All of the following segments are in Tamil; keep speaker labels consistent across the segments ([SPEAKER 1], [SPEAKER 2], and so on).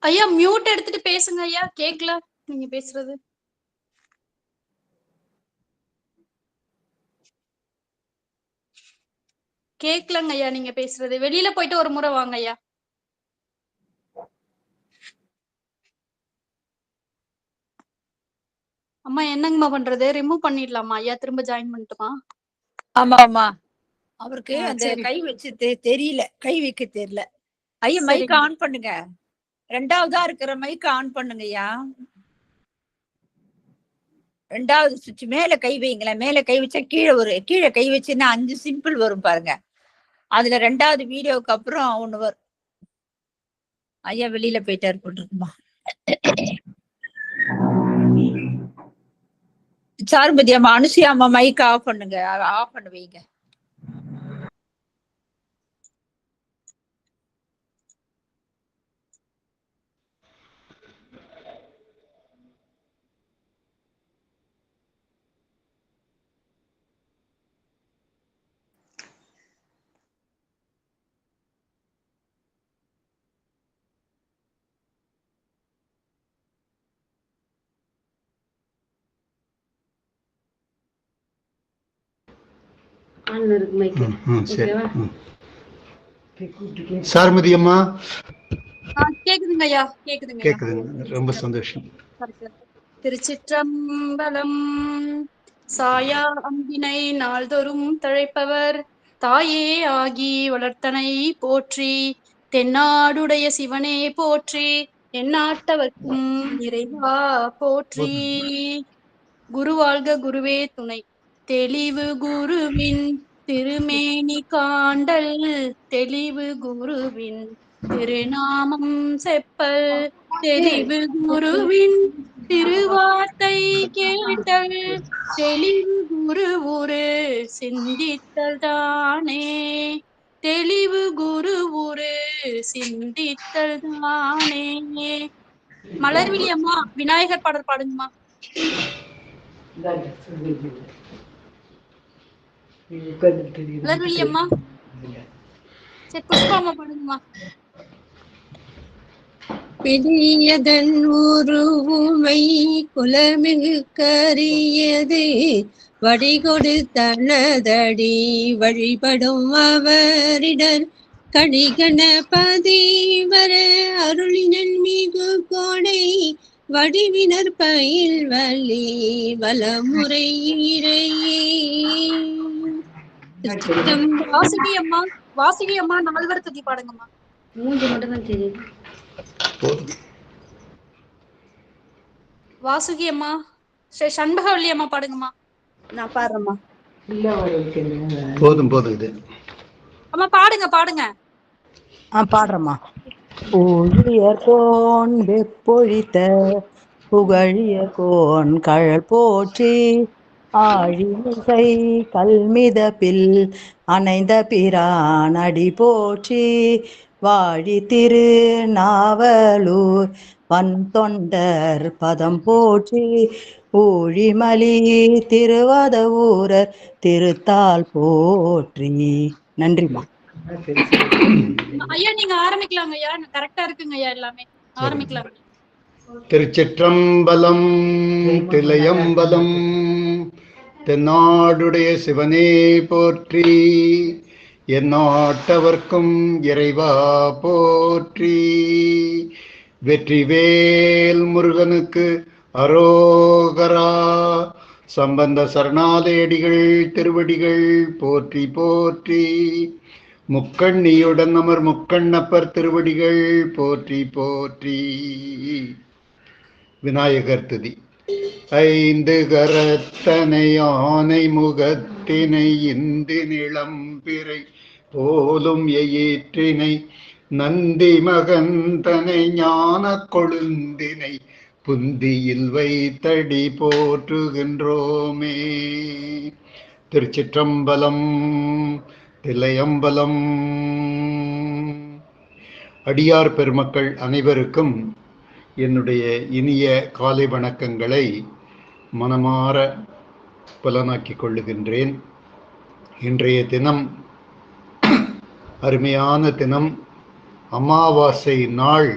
[SPEAKER 1] ஐயா மியூட் எடுத்துட்டு பேசுங்க ஐயா, கேக்கல நீங்க பேசுறது. கேக்கலங்க ஐயா நீங்க பேசுறது. வெளியில போயிட்டு ஒரு முறை வாங்க ஐயா. அம்மா என்னங்கம்மா பண்றது? ரிமூவ் பண்ணிடலாமா ஐயா? திரும்ப ஜாயின் பண்ணட்டுமா?
[SPEAKER 2] ஆமா ஆமா, அவருக்கு அந்த கை வச்சு தெரியல, கை வைக்க தெரியல. ஐயா மைக் ஆன் பண்ணுங்க, ரெண்டாவதா இருக்கிற மைக் ஆன் பண்ணுங்க ஐயா. ரெண்டாவது சுவிட்ச் மேல கை வைங்களேன். மேல கை வச்சா கீழே கை வச்சுன்னா 5 சிம்பிள் வரும் பாருங்க. அதுல ரெண்டாவது வீடியோவுக்கு அப்புறம் ஒண்ணு வரும். ஐயா வெளியில போயிட்டாரு போட்டுருக்குமா. சாருபதி அம்மா, அனுசியா அம்மா மைக் ஆஃப் பண்ணுங்க, ஆஃப் பண்ண வைங்க.
[SPEAKER 3] சாருமதி அம்மா
[SPEAKER 1] கேக்குதுங்க ஐயா, கேக்குதுங்க.
[SPEAKER 3] ரொம்ப சந்தோஷம்.
[SPEAKER 1] திருச்சிற்றம்பலம். சாயா அம்பினை நாள்தோறும் தழைப்பவர் தாயே ஆகி வளர்த்தனை போற்றி. தென்னாடுடைய சிவனே போற்றி. எந்நாட்டவர்க்கும் இறைவா போற்றி. குரு வாழ்க குருவே துணை. தெளிவு குருவின் திருமேனி காண்டல், தெளிவு குருவின் திருநாமம் செப்பல், தெளிவு குருவின் திருவார்த்தை கேட்டல், தெளிவு குரு உரு சிந்தித்தல் தானே. தெளிவு குரு உரு சிந்தித்தல் தானே. மலர்விழி அம்மா விநாயகர் பாடல் பாடுங்கம்மா. மலர்விழி அம்மா. சரி புஷ்பாமா பாடுங்கம்மா.
[SPEAKER 4] பெரியதன் உருவுமை குலமிகு கரியது, வடிகொடு தனதடி வழிபடும் அவரிடர் கணிகணபதி வர அருளினன் மிகு கோடை வடிவினர் பயில் வலி வலமுறை இறையே.
[SPEAKER 1] வாசுகி அம்மா, வாசுகி அம்மா நால்வர் துதி பாடுங்கம்மா.
[SPEAKER 5] மூஞ்சி மட்டும் தான் தெரியுது.
[SPEAKER 1] வாசுகி அம்மா. ஸ்ரீ சண்பகவல்லி அம்மா பாடுங்கம்மா.
[SPEAKER 5] நான் பாடுறேம்மா.
[SPEAKER 3] போதும் போதும் இது.
[SPEAKER 1] அம்மா பாடுங்க பாடுங்க.
[SPEAKER 5] பாடுறேம்மா. ஊழியர் கோன் வெப்பொழித்த புகழிய கோன் கழல் போற்றி, ஆழிமிசை கல்மிதப்பில் அணைந்த பிரான் அடி போற்றி, வாழி திரு நாவலூர் வன் தொண்டர் பதம் போற்றி, ஊழிமலி திருவாத ஊரர் திருத்தால் போற்றி. நன்றிம்மா.
[SPEAKER 1] ஐயா நீங்க ஆரம்பிக்கலாங்க ஐயா, கரெக்டா இருக்குங்க ஐயா, எல்லாமே ஆரம்பிக்கலாம்.
[SPEAKER 3] திருச்சிற்றம்பலம். தில்லையம்பலம். தென்னாடுடைய சிவனே போற்றி. எந்நாட்டவர்க்கும் இறைவா போற்றி. வெற்றிவேல் முருகனுக்கு அரோகரா. சம்பந்த சரணாலயடிகள் திருவடிகள் போற்றி போற்றி. முக்கண்ணியுடன் அமர் முக்கண்ணப்பர் திருவடிகள் போற்றி போற்றி. விநாயகர் துதி. ஐந்து கரத்தனை ஆனை முகத்தினை இந்து நிளம்பிறை போலும் எயிற்றினை நந்தி மகந்தனை ஞான கொழுந்தினை புந்தியில் வைத்தடி போற்றுகின்றோமே. திருச்சிற்றம்பலம். தில்லையம்பலம். அடியார் பெருமக்கள் அனைவருக்கும் என்னுடைய இனிய காலை வணக்கங்களை மனமாற புலனாக்கிக் கொள்ளுகின்றேன். இன்றைய தினம் அருமையான தினம். அமாவாசை நாள்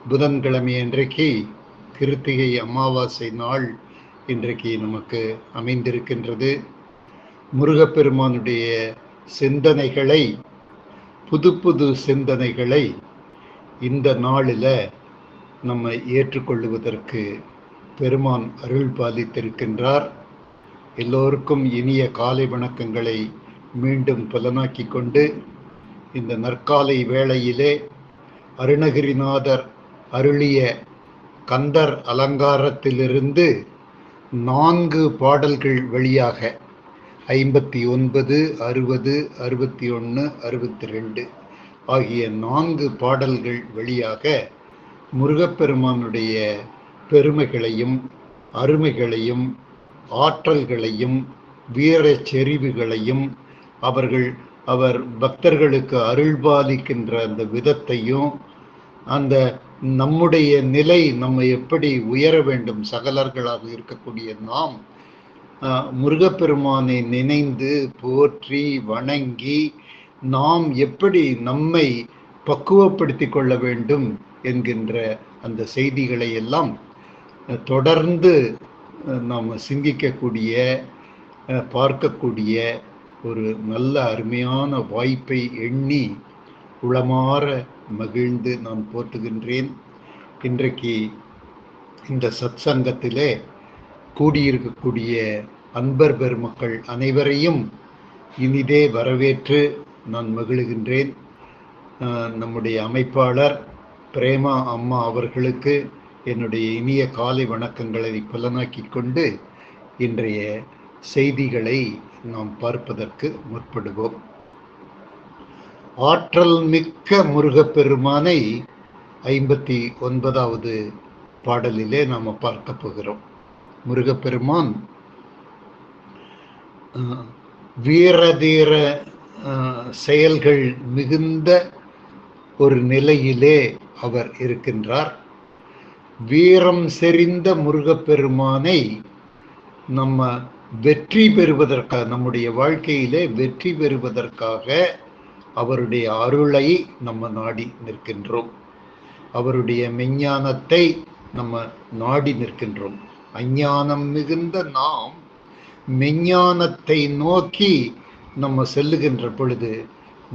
[SPEAKER 3] புதன்கிழமை இன்றைக்கு கிருத்திகை அமாவாசை நாள் இன்றைக்கு நமக்கு அமைந்திருக்கின்றது. முருகப்பெருமானுடைய சிந்தனைகளை, புது புது சிந்தனைகளை இந்த நாளில் நம்ம ஏற்றுக்கொள்ளுவதற்கு பெருமான் அருள் பாலித்திருக்கின்றார். எல்லோருக்கும் இனிய காலை வணக்கங்களை மீண்டும் புலனாக்கி கொண்டு இந்த நற்காலை வேளையிலே அருணகிரிநாதர் அருளிய கந்தர் அலங்காரத்திலிருந்து 4 பாடல்கள் வழியாக 59, 60, 61, 62 ஆகிய 4 பாடல்கள் வழியாக முருகப்பெருமானுடைய பெருமைகளையும் அருமைகளையும் ஆற்றல்களையும் வீர செறிவுகளையும் அவர் பக்தர்களுக்கு அருள்பாலிக்கின்ற அந்த விதத்தையும், அந்த நம்முடைய நிலை நம்ம எப்படி உயர வேண்டும், சகலர்களாக இருக்கக்கூடிய நாம் முருகப்பெருமானை நினைந்து போற்றி வணங்கி நாம் எப்படி நம்மை பக்குவப்படுத்தி கொள்ள வேண்டும் என்கின்ற அந்த செய்திகளை எல்லாம் தொடர்ந்து நாம் சிந்திக்கக்கூடிய பார்க்கக்கூடிய ஒரு நல்ல அருமையான வாய்ப்பை எண்ணி உளமாற மகிழ்ந்து நான் போற்றுகின்றேன். இன்றைக்கு இந்த சத்சங்கத்திலே கூடியிருக்கக்கூடிய அன்பர் பெருமக்கள் அனைவரையும் இனிதே வரவேற்று நான் மகிழ்கின்றேன். நம்முடைய அமைப்பாளர் பிரேமா அம்மா அவர்களுக்கு என்னுடைய இனிய காலை வணக்கங்களை புலனாக்கி கொண்டு இன்றைய செய்திகளை நாம் பார்ப்பதற்கு முற்படுவோம். ஆற்றல் மிக்க முருகப்பெருமானை 59வது பாடலிலே நாம் பார்க்க போகிறோம். முருகப்பெருமான் வீரதீர செயல்கள் மிகுந்த ஒரு நிலையிலே அவர் இருக்கின்றார். வீரம் செறிந்த முருகப்பெருமானை நம்ம வெற்றி பெறுவதற்காக, நம்முடைய வாழ்க்கையிலே வெற்றி பெறுவதற்காக அவருடைய அருளை நம்ம நாடி நிற்கின்றோம். அவருடைய மெஞ்ஞானத்தை நம்ம நாடி நிற்கின்றோம். அஞ்ஞானம் மிகுந்த நாம் மெஞ்ஞானத்தை நோக்கி நம்ம செல்லுகின்ற பொழுது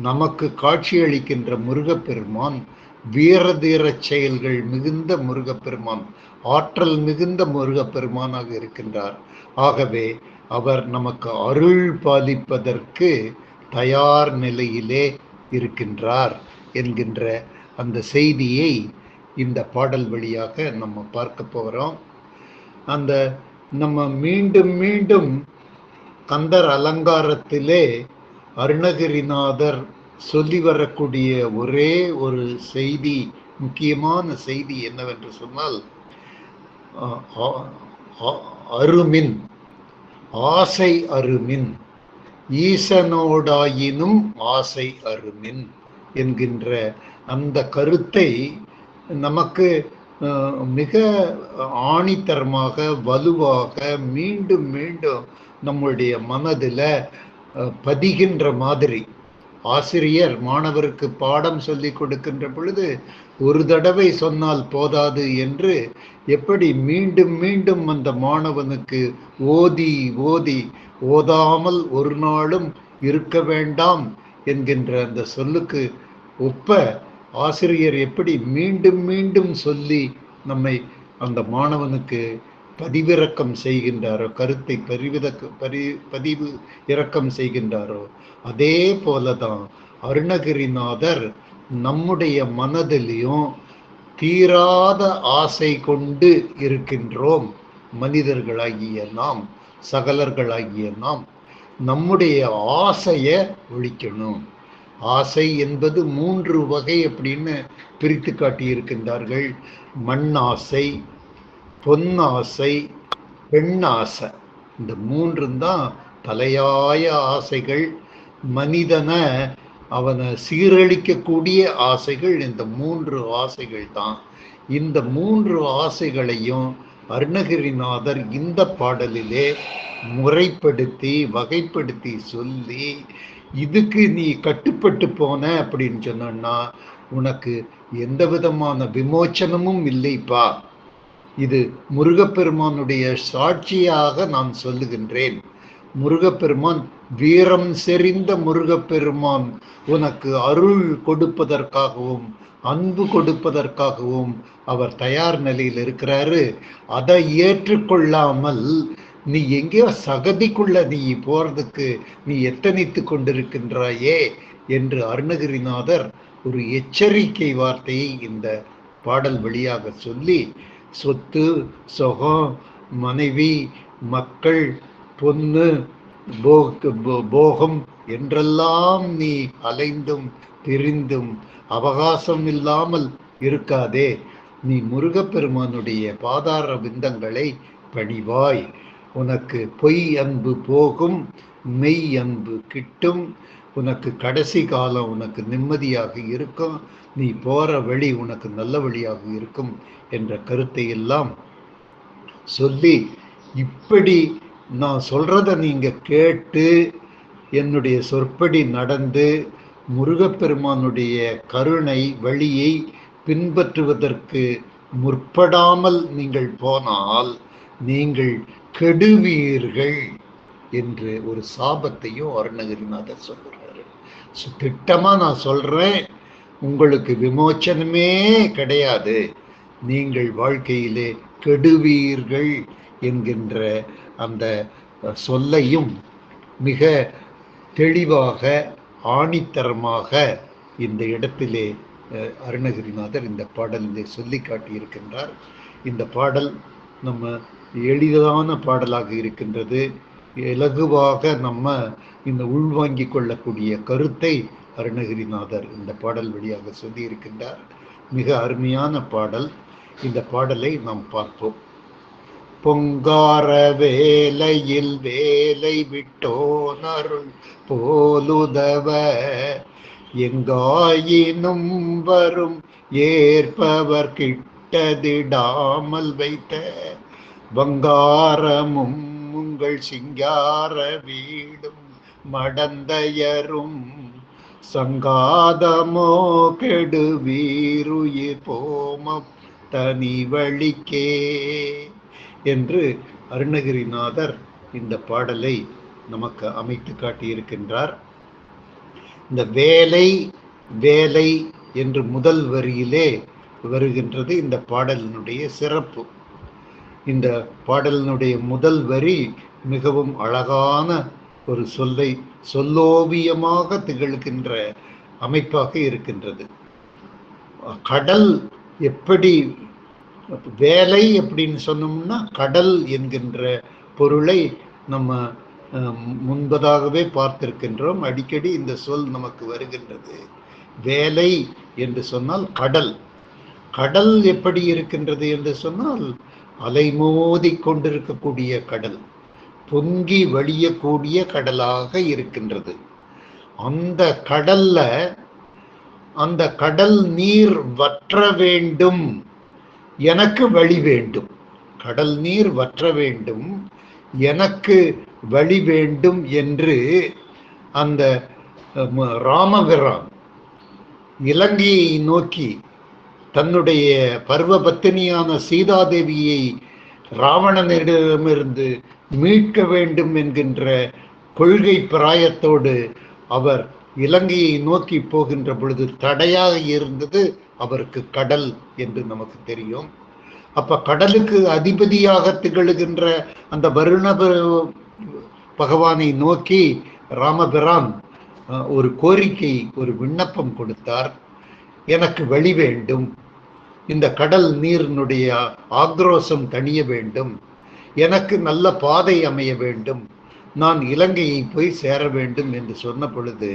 [SPEAKER 3] நமக்கு காட்சியளிக்கின்ற முருகப்பெருமான் வீரதீர செயல்கள் மிகுந்த முருகப்பெருமான், ஆற்றல் மிகுந்த முருகப்பெருமானாக இருக்கின்றார். ஆகவே அவர் நமக்கு அருள் பாலிப்பதற்கு தயார் நிலையிலே இருக்கின்றார் என்கின்ற அந்த செய்தியை இந்த பாடல் வழியாக நம்ம பார்க்க போகிறோம். அந்த நம்ம மீண்டும் மீண்டும் கந்தர் அலங்காரத்திலே அருணகிரிநாதர் சொல்லி வரக்கூடிய ஒரே ஒரு செய்தி, முக்கியமான செய்தி என்னவென்று சொன்னால், அருமின், ஆசை அருமின், ஈசனோடாயினும் ஆசை அருமின் என்கின்ற அந்த கருத்தை நமக்கு மிக ஆணித்தரமாக வலுவாக மீண்டும் மீண்டும் நம்முடைய மனதில் பதிகின்ற மாதிரி ஆசிரியர் மாணவருக்கு பாடம் சொல்லி கொடுக்கின்ற பொழுது ஒரு தடவை சொன்னால் போதாது என்று எப்படி மீண்டும் மீண்டும் அந்த மாணவனுக்கு ஓதி ஓதி ஓதாமல் ஒரு நாளும் இருக்க வேண்டாம் என்கின்ற அந்த சொல்லுக்கு ஒப்ப ஆசிரியர் எப்படி மீண்டும் மீண்டும் சொல்லி நம்மை அந்த மாணவனுக்கு பதிவிறக்கம் செய்கின்றாரோ, கருத்தை பதிவு இறக்கம் செய்கின்றாரோ, அதே போலதான் அருணகிரிநாதர் நம்முடைய மனதிலையும் தீராத ஆசை கொண்டு இருக்கின்றோம். மனிதர்களாகிய நாம், சகலர்களாகிய நாம் நம்முடைய ஆசையை ஒழிக்கணும். ஆசை என்பது 3 வகை அப்படின்னு பிரித்து காட்டியிருக்கின்றார்கள். மண்ணாசை, பொன்னாசை, பெண்ணாசை. இந்த 3 தான் தலையாய ஆசைகள். மனிதனை அவனை சீரழிக்கக்கூடிய ஆசைகள் இந்த 3 ஆசைகள் தான். இந்த 3 ஆசைகளையும் அருணகிரிநாதர் இந்த பாடலிலே முறைப்படுத்தி வகைப்படுத்தி சொல்லி, இதுக்கு நீ கட்டுப்பட்டு போன அப்படின்னு சொன்னா உனக்கு எந்த விதமான விமோச்சனமும் இல்லைப்பா. இது முருகப்பெருமானுடைய சாட்சியாக நான் சொல்லுகின்றேன். முருகப்பெருமான், வீரம் செறிந்த முருகப்பெருமான் உனக்கு அருள் கொடுப்பதற்காகவும் அன்பு கொடுப்பதற்காகவும் அவர் தயார் நிலையில் இருக்கிறாரு. அதை ஏற்றுக்கொள்ளாமல் நீ எங்கேயோ சகதிக்குள்ள நீ போறதுக்கு நீ எத்தனித்து கொண்டிருக்கின்றாயே என்று அருணகிரிநாதர் ஒரு எச்சரிக்கை வார்த்தையை இந்த பாடல் வழியாக சொல்லி, சொத்து, சொகம், மனைவி, மக்கள், பொன்னு, போகம் என்றெல்லாம் நீ அலைந்தும் திரிந்தும் அவகாசம் இல்லாமல் இருக்காதே. நீ முருகப்பெருமானுடைய பாதார விந்தங்களை பணிவாய். உனக்கு பொய் அன்பு போகும், மெய் அன்பு கிட்டும். உனக்கு கடைசி காலம் உனக்கு நிம்மதியாக இருக்கும். நீ போற வழி உனக்கு நல்ல வழியாக இருக்கும் என்ற கருத்தை எல்லாம் சொல்லி, இப்படி நான் சொல்றத நீங்க கேட்டு என்னுடைய சொற்படி நடந்து முருகப்பெருமானுடைய கருணை வழியை பின்பற்றுவதற்கு முற்படாமல் நீங்கள் போனால் நீங்கள் கெடுவீர்கள் என்று ஒரு சாபத்தையும் அருணகிரிநாதர் சொல்கிறாரு. திட்டமா நான் சொல்றேன், உங்களுக்கு விமோச்சனமே கிடையாது, நீங்கள் வாழ்க்கையிலே கெடுவீர்கள் என்கின்ற அந்த சொல்லையும் மிக தெளிவாக ஆணித்தரமாக இந்த இடத்திலே அருணகிரிநாதர் இந்த பாடலிலே சொல்லி காட்டியிருக்கின்றார். இந்த பாடல் நம்ம எளிதான பாடலாக இருக்கின்றது. இலகுவாக நம்ம இந்த உள்வாங்கி கொள்ளக்கூடிய கருத்தை அருணகிரிநாதர் இந்த பாடல் வழியாக சொல்லி இருக்கின்றார். மிக அருமையான பாடல். இந்த பாடலை நாம் பார்ப்போம். பொங்கார வேலையில் வேலை விட்டோன் அருள் போலுதவ எங்காயினும் வரும் ஏற்பவர் கிட்டதிடாமல் வைத்த வங்காரமும் உங்கள் சிங்கார வீடும் மடந்தையரும் சங்காதமோ கெடுவீருயிர் போம தனி வழிக்கே என்று அருணகிரிநாதர் இந்த பாடலை நமக்கு அமைத்து காட்டியிருக்கின்றார். இந்த வேலை வேலை என்று முதல் வரியிலே வருகின்றது இந்த பாடலினுடைய சிறப்பு. இந்த பாடலினுடைய முதல் வரி மிகவும் அழகான ஒரு சொல்லை சொல்லோவியமாக திகழ்கின்ற அமைப்பாக இருக்கின்றது. கடல் எப்படி, வேலை அப்படின்னு சொன்னோம்னா கடல் என்கின்ற பொருளை நம்ம முன்பதாகவே பார்த்திருக்கின்றோம். அடிக்கடி இந்த சொல் நமக்கு வருகின்றது. வேலை என்று சொன்னால் கடல். கடல் எப்படி இருக்கின்றது என்று சொன்னால் அலைமோதி கொண்டிருக்கக்கூடிய கடல், பொங்கி வழியக்கூடிய கடலாக இருக்கின்றது. அந்த கடல்ல அந்த கடல் நீர் வற்ற வேண்டும், எனக்கு வழி வேண்டும். கடல் நீர் வற்ற வேண்டும், எனக்கு வழி வேண்டும் என்று அந்த ராமபிரான் இலங்கையை நோக்கி தன்னுடைய பர்வபத்தினியான சீதாதேவியை ராவணனிடமிருந்து மீட்க வேண்டும் என்கின்ற கொள்கை பிராயத்தோடு அவர் இலங்கையை நோக்கி போகின்ற பொழுது தடையாக இருந்தது அவருக்கு கடல் என்று நமக்கு தெரியும். அப்ப கடலுக்கு அதிபதியாக திகழுகின்ற அந்த வருண பகவானை நோக்கி ராமபிரான் ஒரு கோரிக்கை, ஒரு விண்ணப்பம் கொடுத்தார். எனக்கு வழி வேண்டும், இந்த கடல் நீரினுடைய ஆக்ரோஷம் தணிய வேண்டும், எனக்கு நல்ல பாதை அமைய வேண்டும், நான் இலங்கையை போய் சேர வேண்டும் என்று சொன்ன பொழுது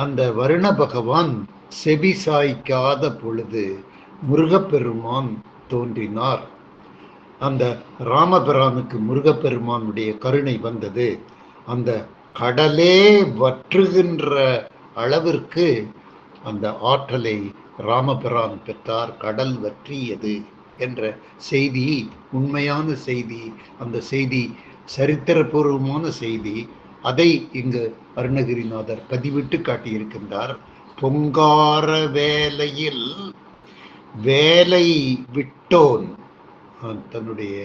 [SPEAKER 3] அந்த வருண பகவான் செவி சாய்க்காத பொழுது முருகப்பெருமான் தோன்றினார். அந்த ராமபிரானுக்கு முருகப்பெருமானுடைய கருணை வந்தது. அந்த கடலே வற்றுகின்ற அளவிற்கு அந்த ஆற்றலை ராமபிரான் பெற்றார். கடல் வற்றியது என்ற செய்தி உண்மையான செய்தி. அந்த செய்தி சரித்திரபூர்வமான செய்தி. அதை இங்கு அருணகிரிநாதர் பதிவிட்டு காட்டியிருக்கின்றார். பொங்கார வேலையில் வேலை விட்டோன், தன்னுடைய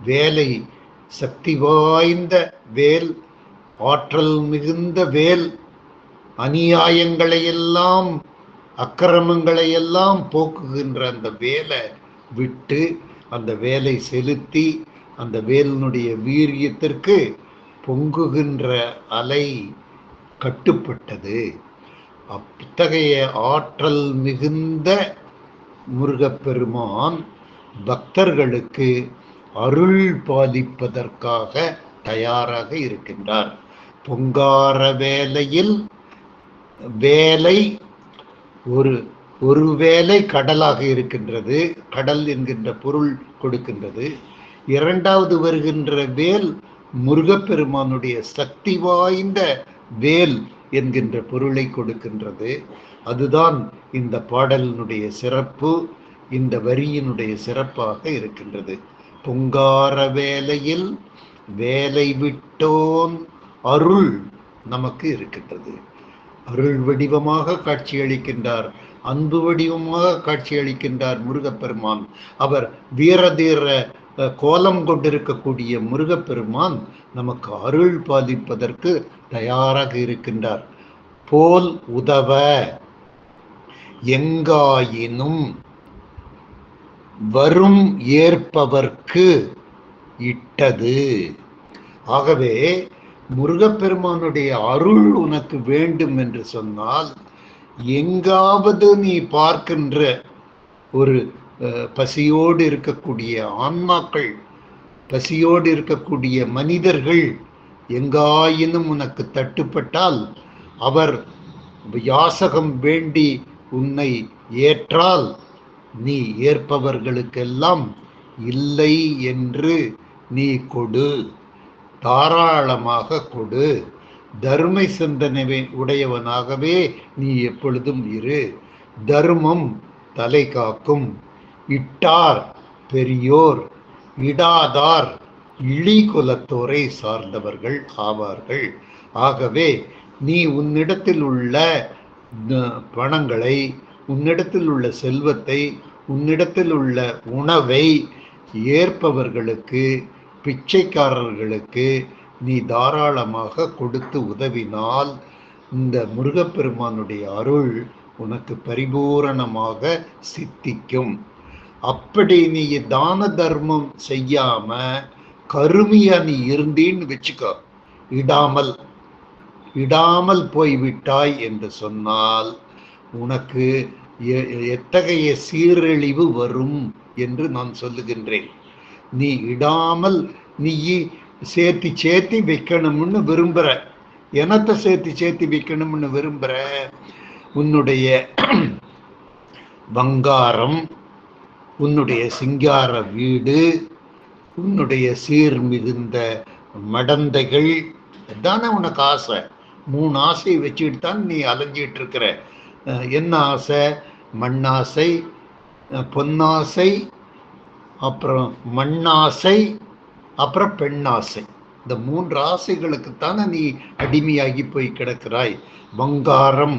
[SPEAKER 3] வேலை சக்தி வாய்ந்த வேல், ஆற்றல் மிகுந்த வேல், அநியாயங்களையெல்லாம் அக்கிரமங்களையெல்லாம் போக்குகின்ற அந்த வேலை விட்டு அந்த வேலை செலுத்தி அந்த வேலினுடைய வீரியத்திற்கு பொங்குகின்ற அலை கட்டுப்பட்டது. அத்தகைய ஆற்றல் மிகுந்த முருகப்பெருமான் பக்தர்களுக்கு அருள் பாலிப்பதற்காக தயாராக இருக்கின்றார். பொங்கார வேலையில் வேலை ஒரு வேலை கடலாக இருக்கின்றது, கடல் என்கின்ற பொருள் கொடுக்கின்றது. இரண்டாவது வருகின்ற வேல் முருகப்பெருமானுடைய சக்தி வாய்ந்த வேல் என்கின்ற பொருளை கொடுக்கின்றது. அதுதான் இந்த பாடலினுடைய சிறப்பு, இந்த வரியினுடைய சிறப்பாக இருக்கின்றது. பொங்கார வேலையில் வேலை விட்டோன் அருள் நமக்கு இருக்கின்றது. அருள் வடிவமாக காட்சியளிக்கின்றார், அன்பு வடிவமாக காட்சியளிக்கின்றார் முருகப்பெருமான். அவர் வீரதீர கோலம் கொண்டிருக்கக்கூடிய முருகப்பெருமான் நமக்கு அருள் பாலிப்பதற்கு தயாராக இருக்கின்றார். போல் உதவ எங்காயினும் வரும் ஏற்பவர்க்கு இட்டது. ஆகவே முருகப்பெருமானுடைய அருள் உனக்கு வேண்டும் என்று சொன்னால், எங்காவது நீ பார்க்கின்ற ஒரு பசியோடு இருக்கக்கூடிய ஆன்மாக்கள், பசியோடு இருக்கக்கூடிய மனிதர்கள் எங்காயினும் உனக்கு தட்டுப்பட்டால், அவர் யாசகம் வேண்டி உன்னை ஏற்றால், நீ ஏற்பவர்களுக்கெல்லாம் இல்லை என்று நீ கொடு, தாராளமாக கொடு. தர்ம சிந்தனை உடையவனாகவே நீ எப்பொழுதும் இரு. தர்மம் தலை காக்கும். இட்டார் பெரியோர், இடாதார் இழி குலத்தோரை சார்ந்தவர்கள் ஆவார்கள். ஆகவே நீ உன்னிடத்தில் உள்ள பணங்களை, உன்னிடத்தில் உள்ள செல்வத்தை, உன்னிடத்தில் உள்ள உணவை ஏற்பவர்களுக்கு, பிச்சைக்காரர்களுக்கு நீ தாராளமாக கொடுத்து உதவினால் இந்த முருகப்பெருமானுடைய அருள் உனக்கு பரிபூரணமாக சித்திக்கும். அப்படி நீ தான தர்மம் செய்யாம கருமியா நீ இருந்தீன்னு வச்சுக்கோ, இடாமல் போய்விட்டாய் என்று சொன்னால் உனக்கு எத்தகைய சீரழிவு வரும் என்று நான் சொல்லுகின்றேன். நீ இடாமல் நீ சேர்த்தி வைக்கணும்னு விரும்புற, எனத்தை சேர்த்தி வைக்கணும்னு விரும்புற, உன்னுடைய வங்காரம், உன்னுடைய சிங்கார வீடு, உன்னுடைய சீர் மிகுந்த மடந்தைகள் தானே உனக்கு ஆசை. 3 ஆசையை வச்சுட்டு தான் நீ அலைஞ்சிட்டு இருக்கிற. என்ன ஆசை? மண்ணாசை, பொன்னாசை, அப்புறம் மண்ணாசை, அப்புறம் பெண்ணாசை. இந்த 3 ஆசைகளுக்குத்தானே நீ அடிமையாகி போய் கிடக்கிறாய். வங்காரம்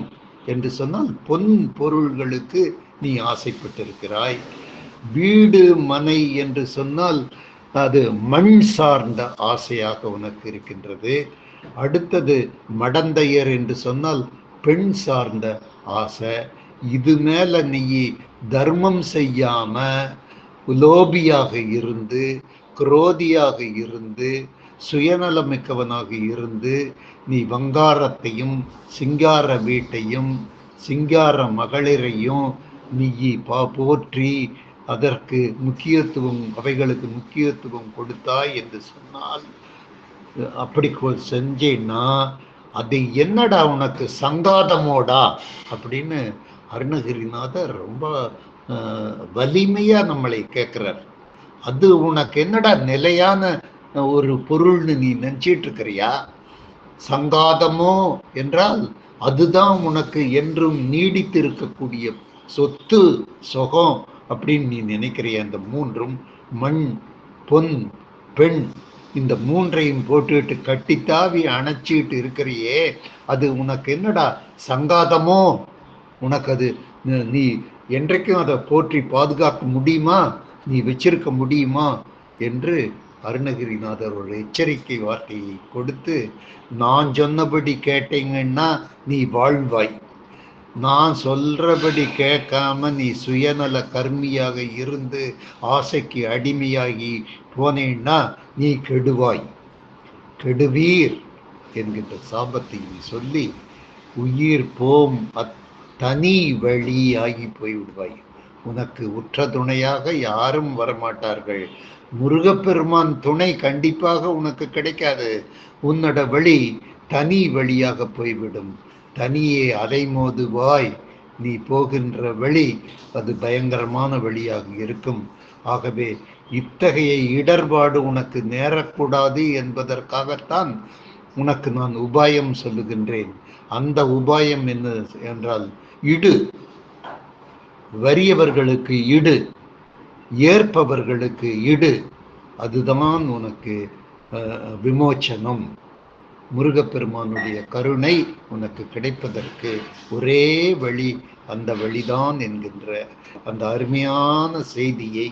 [SPEAKER 3] என்று சொன்னால் பொன் பொருள்களுக்கு நீ ஆசைப்பட்டிருக்கிறாய். வீடு மனை என்று சொன்னால் அது மண் சார்ந்த ஆசையாக உனக்கு இருக்கின்றது. அடுத்தது மடந்தையர் என்று சொன்னால் பெண் சார்ந்த ஆசை. இது மேல நீ தர்மம் செய்யாம லோபியாக இருந்து, குரோதியாக இருந்து, சுயநலமிக்கவனாக இருந்து நீ வங்காரத்தையும் சிங்கார வீட்டையும் சிங்கார மகளிரையும் நீ போற்றி அதற்கு முக்கியத்துவம், அவைகளுக்கு முக்கியத்துவம் கொடுத்தாய் என்று சொன்னால், அப்படி செஞ்சேன்னா அது என்னடா உனக்கு சங்காதமோடா அப்படின்னு அருணகிரிநாதர் ரொம்ப வலிமையா நம்மளை கேட்கிறார். அது உனக்கு என்னடா நிலையான ஒரு பொருள்னு நீ நினைச்சிட்டு இருக்கிறியா? சங்காதமோ என்றால் அதுதான் உனக்கு என்றும் நீடித்து இருக்கக்கூடிய சொத்து சொகம் அப்படின்னு நீ நினைக்கிறிய. அந்த 3ம் மண், பொன், பெண், இந்த 3ஐயும் போட்டுட்டு கட்டித்தாவி அணைச்சிட்டு இருக்கிறியே, அது உனக்கு என்னடா சங்காதமோ உனக்கு அது நீ என்றைக்கும் அதை போற்றி பாதுகாக்க முடியுமா, நீ வச்சிருக்க முடியுமா என்று அருணகிரிநாதர் ஒரு எச்சரிக்கை வார்த்தையை கொடுத்து, நான் சொன்னபடி கேட்டீங்கன்னா நீ வாழ்வாய், நான் சொல்றபடி கேட்காம நீ சுயநல கர்மியாக இருந்து ஆசைக்கு அடிமையாகி போனேன்னா நீ கெடுவாய், கெடுவீர் என்கின்ற சாபத்தை சொல்லி உயிர் போம் தனி வழியாகி போய்விடுவாய். உனக்கு உற்ற துணையாக யாரும் வரமாட்டார்கள். முருகப்பெருமான் துணை கண்டிப்பாக உனக்கு கிடைக்காது. உன்னோட வழி தனி வழியாக போய்விடும். தனியே அலைமோதுவாய். நீ போகின்ற வழி அது பயங்கரமான வழியாக இருக்கும். ஆகவே இத்தகைய இடர்பாடு உனக்கு நேரக்கூடாது என்பதற்காகத்தான் உனக்கு நான் உபாயம் சொல்லுகின்றேன். அந்த உபாயம் என்ன என்றால், இடு, வறியவர்களுக்கு இடு, ஏற்பவர்களுக்கு இடு, அதுதான் உனக்கு விமோச்சனம். முருகப்பெருமானுடைய கருணை உனக்கு கிடைப்பதற்கு ஒரே வழி அந்த வழிதான் என்கின்ற அந்த அருமையான செய்தியை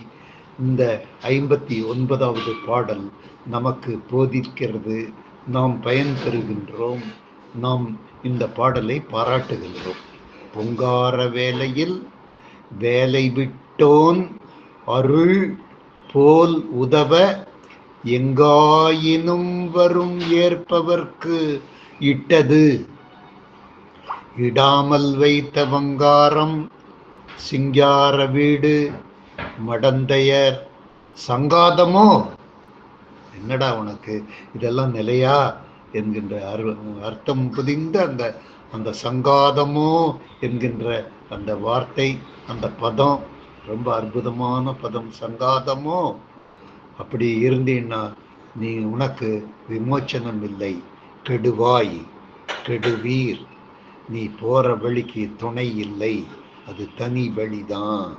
[SPEAKER 3] இந்த 59வது பாடல் நமக்கு போதிக்கிறது. நாம் பயன் பெறுகின்றோம். நாம் இந்த பாடலை பாராட்டுகின்றோம். பொங்கார வேலையில் வேலை விட்டோன் அருள் போல் உதவ எங்காயினும் வரும் ஏற்பவர்க்கு இட்டது. இடாமல் வைத்த வங்காரம் சிங்கார வீடு மடந்தையர் சங்காதமோ. என்னடா உனக்கு இதெல்லாம் நிலையா என்கின்ற அர்த்தம் புதிந்த அந்த சங்காதமோ என்கின்ற அந்த வார்த்தை, அந்த பதம் ரொம்ப அற்புதமான பதம். சங்காதமோ. அப்படி இருந்தீன்னா நீ உனக்கு விமோச்சனம் இல்லை, கெடுவாய், கெடுவீர். நீ போற வழிக்கு துணை இல்லை, அது தனி வழிதான்,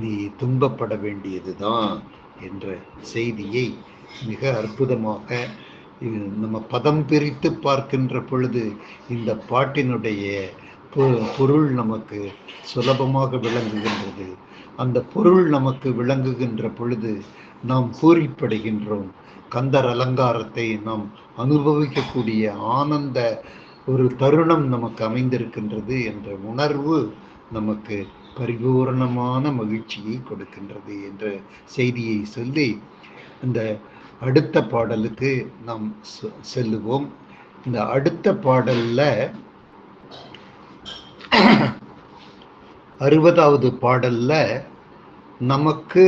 [SPEAKER 3] நீ துன்பப்பட வேண்டியதுதான் என்ற செய்தியை மிக அற்புதமாக நம்ம பதம் பிரித்து பார்க்கின்ற பொழுது இந்த பாட்டினுடைய பொருள் நமக்கு சுலபமாக விளங்குகின்றது. அந்த பொருள் நமக்கு விளங்குகின்ற பொழுது நாம் பூரிப்படைகின்றோம். கந்தர் அலங்காரத்தை நாம் அனுபவிக்கக்கூடிய ஆனந்த ஒரு தருணம் நமக்கு அமைந்திருக்கின்றது என்ற உணர்வு நமக்கு பரிபூர்ணமான மகிழ்ச்சியை கொடுக்கின்றது என்ற செய்தியை சொல்லி இந்த அடுத்த பாடலுக்கு நாம் செல்லுவோம். இந்த அடுத்த பாடல்ல 60வது பாடல்ல நமக்கு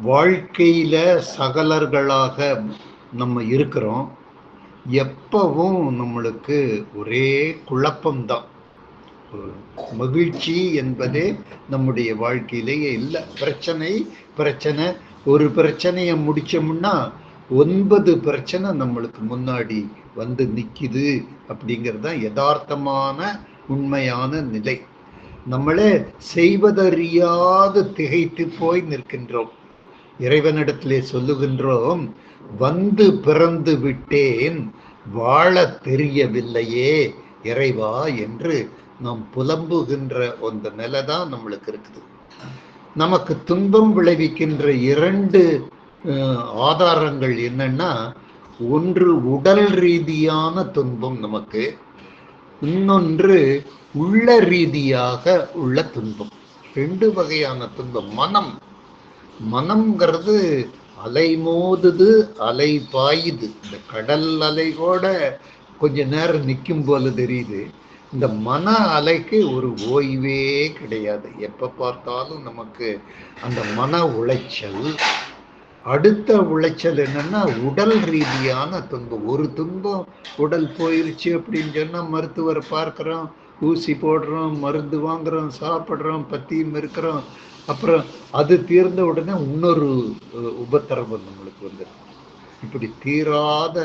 [SPEAKER 3] வாழ்க்கையில சகலர்களாக நம்ம இருக்கிறோம். எப்பவும் நம்மளுக்கு ஒரே குழப்பம்தான். மகிழ்ச்சி என்பதே நம்முடைய வாழ்க்கையிலேயே இல்லை. பிரச்சனை ஒரு பிரச்சனையை முடிச்சோம்னா 9 பிரச்சனை நம்மளுக்கு முன்னாடி வந்து நிக்குது. அப்படிங்கிறது தான் யதார்த்தமான உண்மையான நிலை. நம்மளே செய்வதறியாது திகைத்து போய் நிற்கின்றோம். இறைவனிடத்திலே சொல்லுகின்றோம், வந்து பிறந்து விட்டேன் வாழ தெரியவில்லையே இறைவா என்று நாம் புலம்புகின்ற அந்த நிலை தான் நம்மளுக்கு இருக்குது. நமக்கு துன்பம் விளைவிக்கின்ற 2 ஆதாரங்கள் என்னன்னா, ஒன்று உடல் ரீதியான துன்பம் நமக்கு, இன்னொன்று உள்ள ரீதியாக உள்ள துன்பம். 2 வகையான துன்பம். மனம்ங்கிறது அலை மோதுது, அலை பாயுது. இந்த கடல் அலை கூட கொஞ்ச நேரம் நிற்கும் போல தெரியுது. இந்த மன அலைக்கு ஒரு ஓய்வே கிடையாது. எப்ப பார்த்தாலும் நமக்கு அந்த மன உளைச்சல். அடுத்த உளைச்சல் என்னன்னா உடல் ரீதியான துன்பம். ஒரு துன்பம் உடல் போயிருச்சு அப்படின்னு சொன்னா மருத்துவரை பார்க்கிறோம், ஊசி போடுறோம், மருந்து வாங்குறோம், சாப்பிட்றோம், பத்தியும் இருக்கிறோம். அப்புறம் அது தீர்ந்த உடனே இன்னொரு உபத்திரவம் நம்மளுக்கு வந்துடும். இப்படி தீராத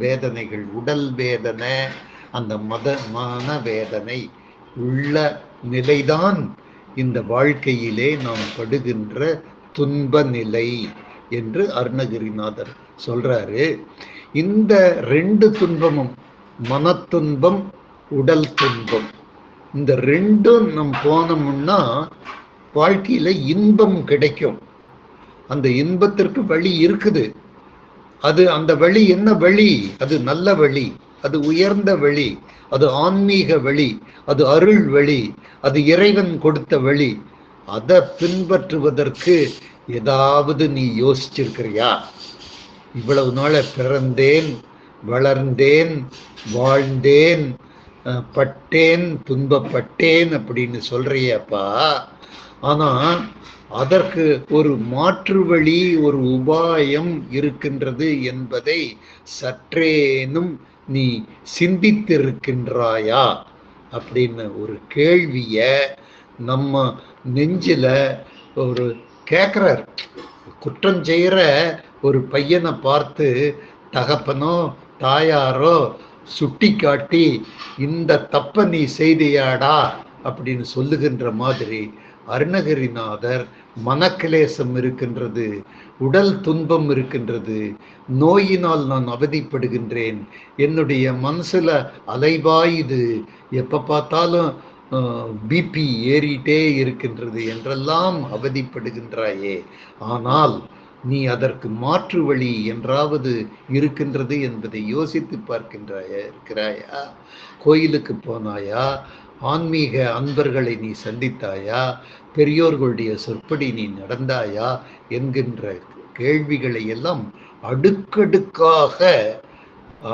[SPEAKER 3] வேதனைகள், உடல் வேதனை, அந்த மன வேதனை உள்ள நிலைதான் இந்த வாழ்க்கையிலே நாம் படுகின்ற துன்ப நிலை என்று அருணகிரிநாதர் சொல்றாரு. இந்த 2 துன்பமும், மனத்துன்பம், உடல் துன்பம், இந்த ரெண்டும் நம் போனோம்னா வாழ்க்கையில இன்பம் கிடைக்கும். அந்த இன்பத்திற்கு வழி இருக்குது. அது அந்த வழி என்ன வழி? அது நல்ல வழி, அது உயர்ந்த வழி, அது ஆன்மீக வழி, அது அருள் வழி, அது இறைவன் கொடுத்த வழி. அதை பின்பற்றுவதற்கு ஏதாவது நீ யோசிச்சிருக்கிறியா? இவ்வளவு நாள பிறந்தேன், வளர்ந்தேன், வாழ்ந்தேன், பட்டேன், துன்பப்பட்டேன் அப்படின்னு சொல்றியப்பா. ஆனா அதற்கு ஒரு மாற்று வழி, ஒரு உபாயம் இருக்கின்றது என்பதை சற்றேனும் நீ சிந்தித்திருக்கின்றாயா அப்படின்னு ஒரு கேள்விய நம்ம நெஞ்சில ஒரு கேட்கிறார். குற்றம் செய்யற ஒரு பையனை பார்த்து தகப்பனோ தாயாரோ சுட்டி காட்டி இந்த தப்ப நீ செய்தியாடா அப்படின்னு சொல்லுகின்ற மாதிரி அருணகிரிநாதர் மனக்கிலேசம் இருக்கின்றது, உடல் துன்பம் இருக்கின்றது, நோயினால் நான் அவதிப்படுகின்றேன், என்னுடைய மனசுல அலைபாயுது, எப்ப பார்த்தாலும் பிபி ஏறிட்டே இருக்கின்றது என்றெல்லாம் அவதிப்படுகின்றாயே. ஆனால் நீ அதற்கு மாற்று வழி என்றாவது இருக்கின்றது என்பதை யோசித்து இருக்கிறாயா? கோயிலுக்கு போனாயா? ஆன்மீக அன்பர்களை நீ சந்தித்தாயா? பெரியோர்களுடைய சொற்படி நீ நடந்தாயா? என்கின்ற கேள்விகளை எல்லாம் அடுக்கடுக்காக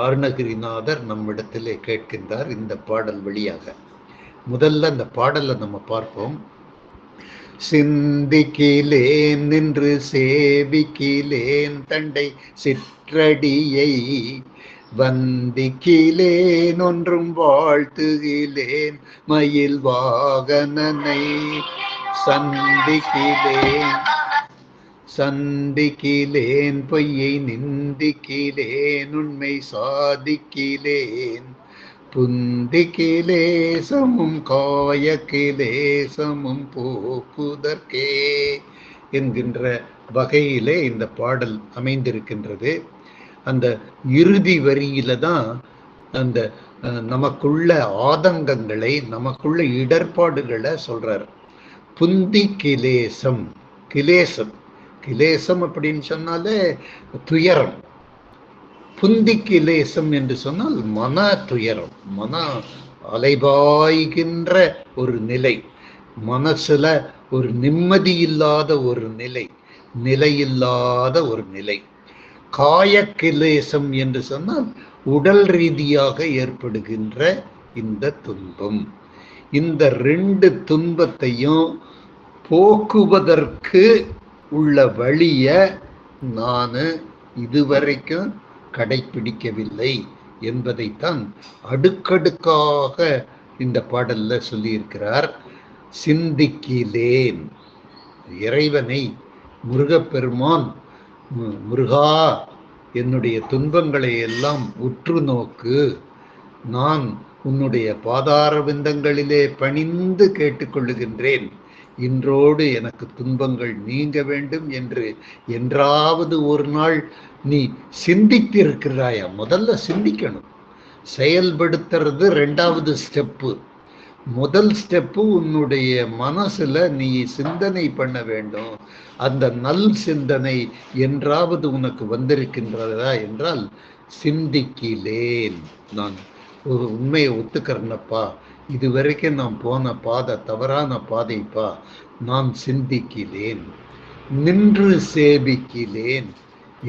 [SPEAKER 3] அருணகிரிநாதர் நம்மிடத்திலே கேட்கின்றார் இந்த பாடல் வழியாக. முதல்ல அந்த பாடலை நம்ம பார்ப்போம். சிந்திக்கிலேன் நின்று சேவிக்கிலேன் தண்டை சிற்றடியை, வந்திக்கிலேன் ஒன்றும் வாழ்த்துகிலேன் மயில் வாகனனை, சந்திக்கிலேன் பொய்யை நிந்திக்கிலேன் உண்மை சாதிக்கிலேன், புந்திக்கிலேசமும் காயக்கிலேசமும் போக்குதற்கே என்கின்ற வகையிலே இந்த பாடல் அமைந்திருக்கின்றது. அந்த இறுதி வரியில தான் அந்த நமக்குள்ள ஆதங்கங்களை, நமக்குள்ள இடர்பாடுகளை சொல்றார். புந்தி கிலேசம், கிலேசம், கிலேசம் அப்படின்னு சொன்னாலே துயரம். புந்தி கிலேசம் என்று சொன்னால் மன துயரம், மன அலைபாய்கின்ற ஒரு நிலை, மனசுல ஒரு நிம்மதி இல்லாத ஒரு நிலை, நிலையில்லாத ஒரு நிலை. காயக்கிலேசம் என்று சொன்னால் உடல் ரீதியாக ஏற்படுகின்ற இந்த துன்பம். இந்த ரெண்டு துன்பத்தையும் போக்குவதற்கு உள்ள வழிய நான் இதுவரைக்கும் கடைபிடிக்கவில்லை என்பதைத்தான் அடுக்கடுக்காக இந்த பாடல்ல சொல்லியிருக்கிறார். சிந்திக்கிலேன் இறைவனை, முருகப்பெருமான், முருகா என்னுடைய துன்பங்களை எல்லாம் உற்று நோக்கு, நான் உன்னுடைய பாதார விந்தங்களிலே பணிந்து கேட்டுக்கொள்ளுகின்றேன், இன்றோடு எனக்கு துன்பங்கள் நீங்க வேண்டும் என்று என்றாவது ஒரு நாள் நீ சிந்தித்திருக்கிறாயா? முதல்ல சிந்திக்கணும். செயல்படுத்துறது ரெண்டாவது ஸ்டெப்பு. முதல் ஸ்டெப்பு உன்னுடைய மனசுல நீ சிந்தனை பண்ண வேண்டும். அந்த நல் சிந்தனை என்றாவது உனக்கு வந்திருக்கின்றதா என்றால் சிந்திக்கிலேன். நான் ஒரு உண்மையை ஒத்துக்கிறேனப்பா, இதுவரைக்கும் நான் போன பாதை தவறான பாதைப்பா, நான் சிந்திக்கிலேன். நின்று சேவிக்கிலேன்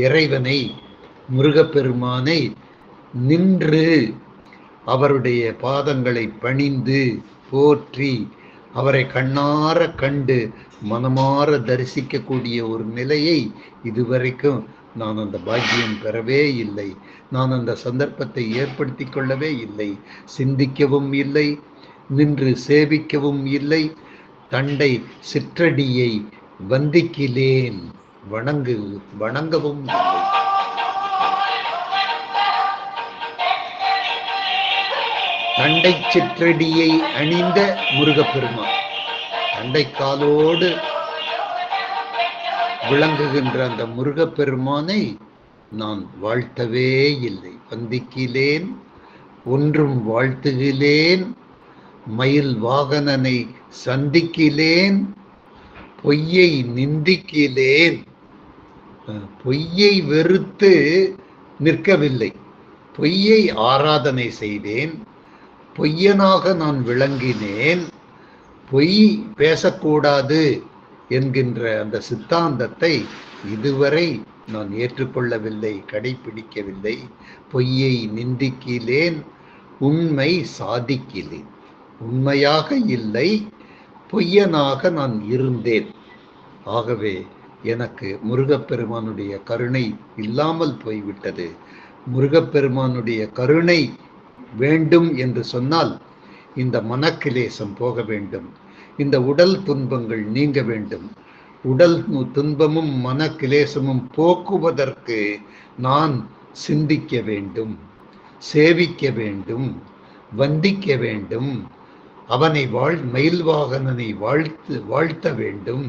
[SPEAKER 3] இறைவனை, முருகப்பெருமானை நின்று அவருடைய பாதங்களை பணிந்து போற்றி அவரை கண்ணார கண்டு மனமாற தரிசிக்கக்கூடிய ஒரு நிலையை இதுவரைக்கும் நான் அந்த பாக்கியம் பெறவே இல்லை, நான் அந்த சந்தர்ப்பத்தை ஏற்படுத்தி கொள்ளவே இல்லை, சிந்திக்கவும் இல்லை, நின்று சேவிக்கவும் இல்லை, தண்டை சிற்றடியை வந்திக்கிலேன் வணங்கவும் இல்லை. தண்டை சிற்றடியை அணிந்த முருகப்பெருமான், தண்டை காலோடு விளங்குகின்ற அந்த முருகப்பெருமானை நான் வாழ்த்தவே இல்லை. வந்திக்கிலேன் ஒன்றும் வாழ்த்துகிலேன் மயில் வாகனனை சந்திக்கிலேன், பொய்யை நிந்திக்கிலேன். பொய்யை வெறுத்து நிற்கவில்லை, பொய்யை ஆராதனை செய்தேன், பொய்யனாக நான் விளங்கினேன். பொய் பேசக்கூடாது என்கின்ற அந்த சித்தாந்தத்தை இதுவரை நான் ஏற்றுக்கொள்ளவில்லை, கடைபிடிக்கவில்லை. பொய்யை நிந்திக்கிலேன், உண்மை சாதிக்கிலேன். உண்மையாக இல்லை, பொய்யனாக நான் இருந்தேன். ஆகவே எனக்கு முருகப்பெருமானுடைய கருணை இல்லாமல் போய்விட்டது. முருகப்பெருமானுடைய கருணை வேண்டும் என்று சொன்னால் இந்த மனக்கிலேசம் போக வேண்டும், இந்த உடல் துன்பங்கள் நீங்க வேண்டும். உடல் துன்பமும் மனக்கிலேசமும் போக்குவதற்கு நான் சிந்திக்க வேண்டும், சேவிக்க வேண்டும், வந்திக்க வேண்டும். அவனை மயில்வாகனனை வாழ்த்த வேண்டும்.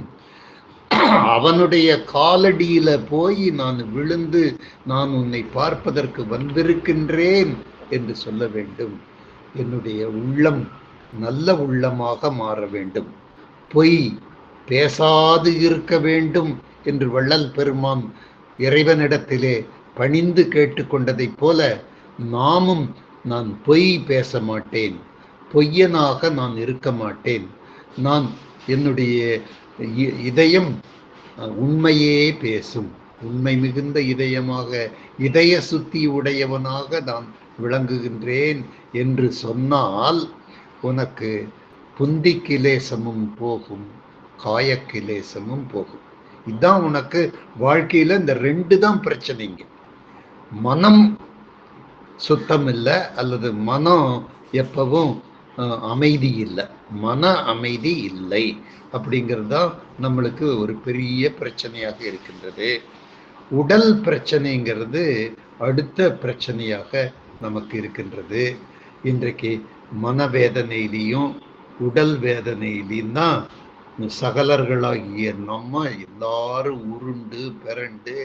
[SPEAKER 3] அவனுடைய காலடியில போய் நான் விழுந்து நான் உன்னை பார்ப்பதற்கு வந்திருக்கின்றேன் என்று சொல்ல வேண்டும். என்னுடைய உள்ளம் நல்ல உள்ளமாக மாற வேண்டும். பொய் பேசாது இருக்க வேண்டும் என்று வள்ளல் பெருமான் இறைவனிடத்திலே பணிந்து கேட்டுக்கொண்டதைப் போல நாமும் நான் பொய் பேச மாட்டேன், பொய்யனாக நான் இருக்க மாட்டேன். நான் என்னுடைய இதயம் உண்மையே பேசும், உண்மை மிகுந்த இதயமாக, இதய சுத்தி உடையவனாக நான் விளங்குகின்றேன் என்று சொன்னால் உனக்கு புந்தி கிலேசமும் போகும், காயக்கிலேசமும் போகும். இதுதான் உனக்கு வாழ்க்கையில இந்த 2 தான் பிரச்சனைங்க. மனம் சுத்தம் இல்லை, அல்லது மனம் எப்பவும் அமைதி இல்லை, மன அமைதி இல்லை. அப்படிங்கிறது தான் நம்மளுக்கு ஒரு பெரிய பிரச்சனையாக இருக்கின்றது. உடல் பிரச்சனைங்கிறது அடுத்த பிரச்சனையாக நமக்கு இருக்கின்றது. இன்றைக்கு மனவேதனையிலையும் உடல் வேதனையிலையும் தான் சகலர்களாகிய நம்ம எல்லாரும் உருண்டு பிறண்டு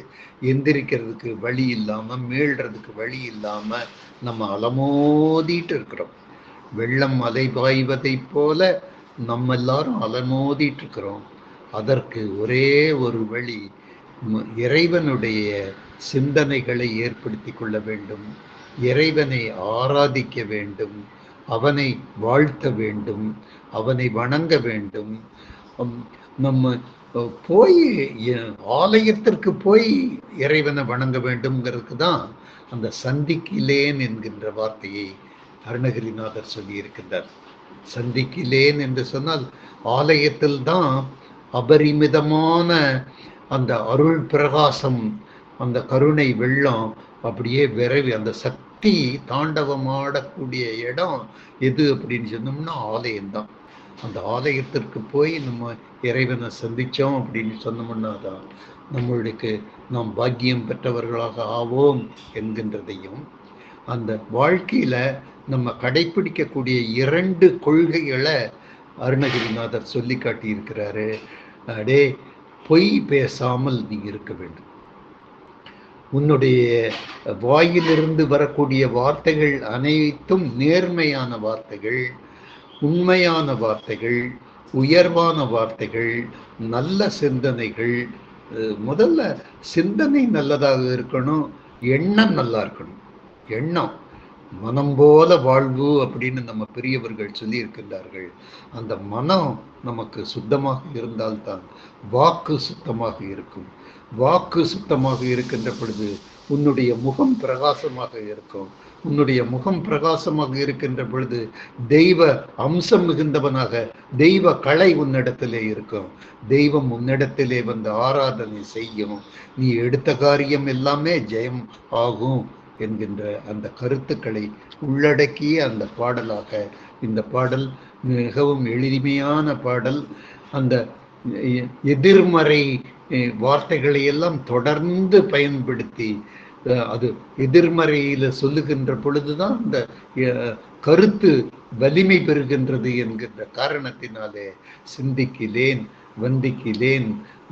[SPEAKER 3] எந்திரிக்கிறதுக்கு வழி இல்லாம, மீள்றதுக்கு வழி இல்லாம நம்ம அலமோதிட்டு இருக்கிறோம். வெள்ளம் அலை பாய்வதை போல நம்ம எல்லாரும் அலமோதிட்டு இருக்கிறோம். அதற்கு ஒரே ஒரு வழி, இறைவனுடைய சிந்தனைகளை ஏற்படுத்தி கொள்ள வேண்டும், இறைவனை ஆராதிக்க வேண்டும், அவனை வாழ்த்த வேண்டும், அவனை வணங்க வேண்டும். நம்ம போய் ஆலயத்திற்கு போய் இறைவனை வணங்க வேண்டும்ங்கிறதுக்கு தான் அந்த சந்திக்கிலேன் என்கின்ற வார்த்தையை அருணகிரிநாதர் சொல்லி இருக்கின்றார். சந்திக்கிலேன் என்று சொன்னால் ஆலயத்தில் தான் அபரிமிதமான அந்த அருள் பிரகாசம், அந்த கருணை வெள்ளம் அப்படியே விரைவி அந்த சக்தி தாண்டவமாடக்கூடிய இடம் எது அப்படின்னு சொன்னோம்னா ஆலயம்தான். அந்த ஆலயத்திற்கு போய் நம்ம இறைவனை சந்திச்சோம் அப்படின்னு சொன்னோம்னா தான் நம்மளுக்கு நாம் பாக்கியம் பெற்றவர்களாக ஆவோம் என்கின்றதையும், அந்த வாழ்க்கையில நம்ம கடைபிடிக்கக்கூடிய 2 கொள்கைகளை அருணகிரிநாதர் சொல்லி காட்டி இருக்கிறாரு. அடே, பொய் பேசாமல் நீ இருக்க வேண்டும். உன்னுடைய வாயிலிருந்து வரக்கூடிய வார்த்தைகள் அனைத்தும் நேர்மையான வார்த்தைகள், உண்மையான வார்த்தைகள், உயர்வான வார்த்தைகள், நல்ல சிந்தனைகள். முதல்ல சிந்தனை நல்லதாக இருக்கணும், எண்ணம் நல்லா இருக்கணும். எண்ணம் மனம் போல வாழ்வு அப்படின்னு நம்ம பெரியவர்கள் சொல்லி இருக்கின்றார்கள். அந்த மனம் நமக்கு சுத்தமாக இருந்தால்தான் வாக்கு சுத்தமாக இருக்கும். வாக்கு சுத்தமாக இருக்கின்ற பொழுது உன்னுடைய முகம் பிரகாசமாக இருக்கும். உன்னுடைய முகம் பிரகாசமாக இருக்கின்ற பொழுது தெய்வ அம்சம் மிகுந்தவனாக, தெய்வ கலை உன்னிடத்திலே இருக்கும். தெய்வம் உன்னிடத்திலே வந்து ஆராதனை செய்யும். நீ எடுத்த காரியம் எல்லாமே ஜெயம் ஆகும் என்கின்ற அந்த கருத்துக்களை உள்ளடக்கிய அந்த பாடலாக இந்த பாடல் மிகவும் எளிமையான பாடல். அந்த எதிர்மறை வார்த்தைகளை எல்லாம் தொடர்ந்து பயன்படுத்தி அது எதிர்மறையில சொல்லுகின்ற பொழுதுதான் அந்த கருத்து வலிமை பெறுகின்றது என்கின்ற காரணத்தினாலே சிந்திக்கிலேன், வந்திக்கிலேன்,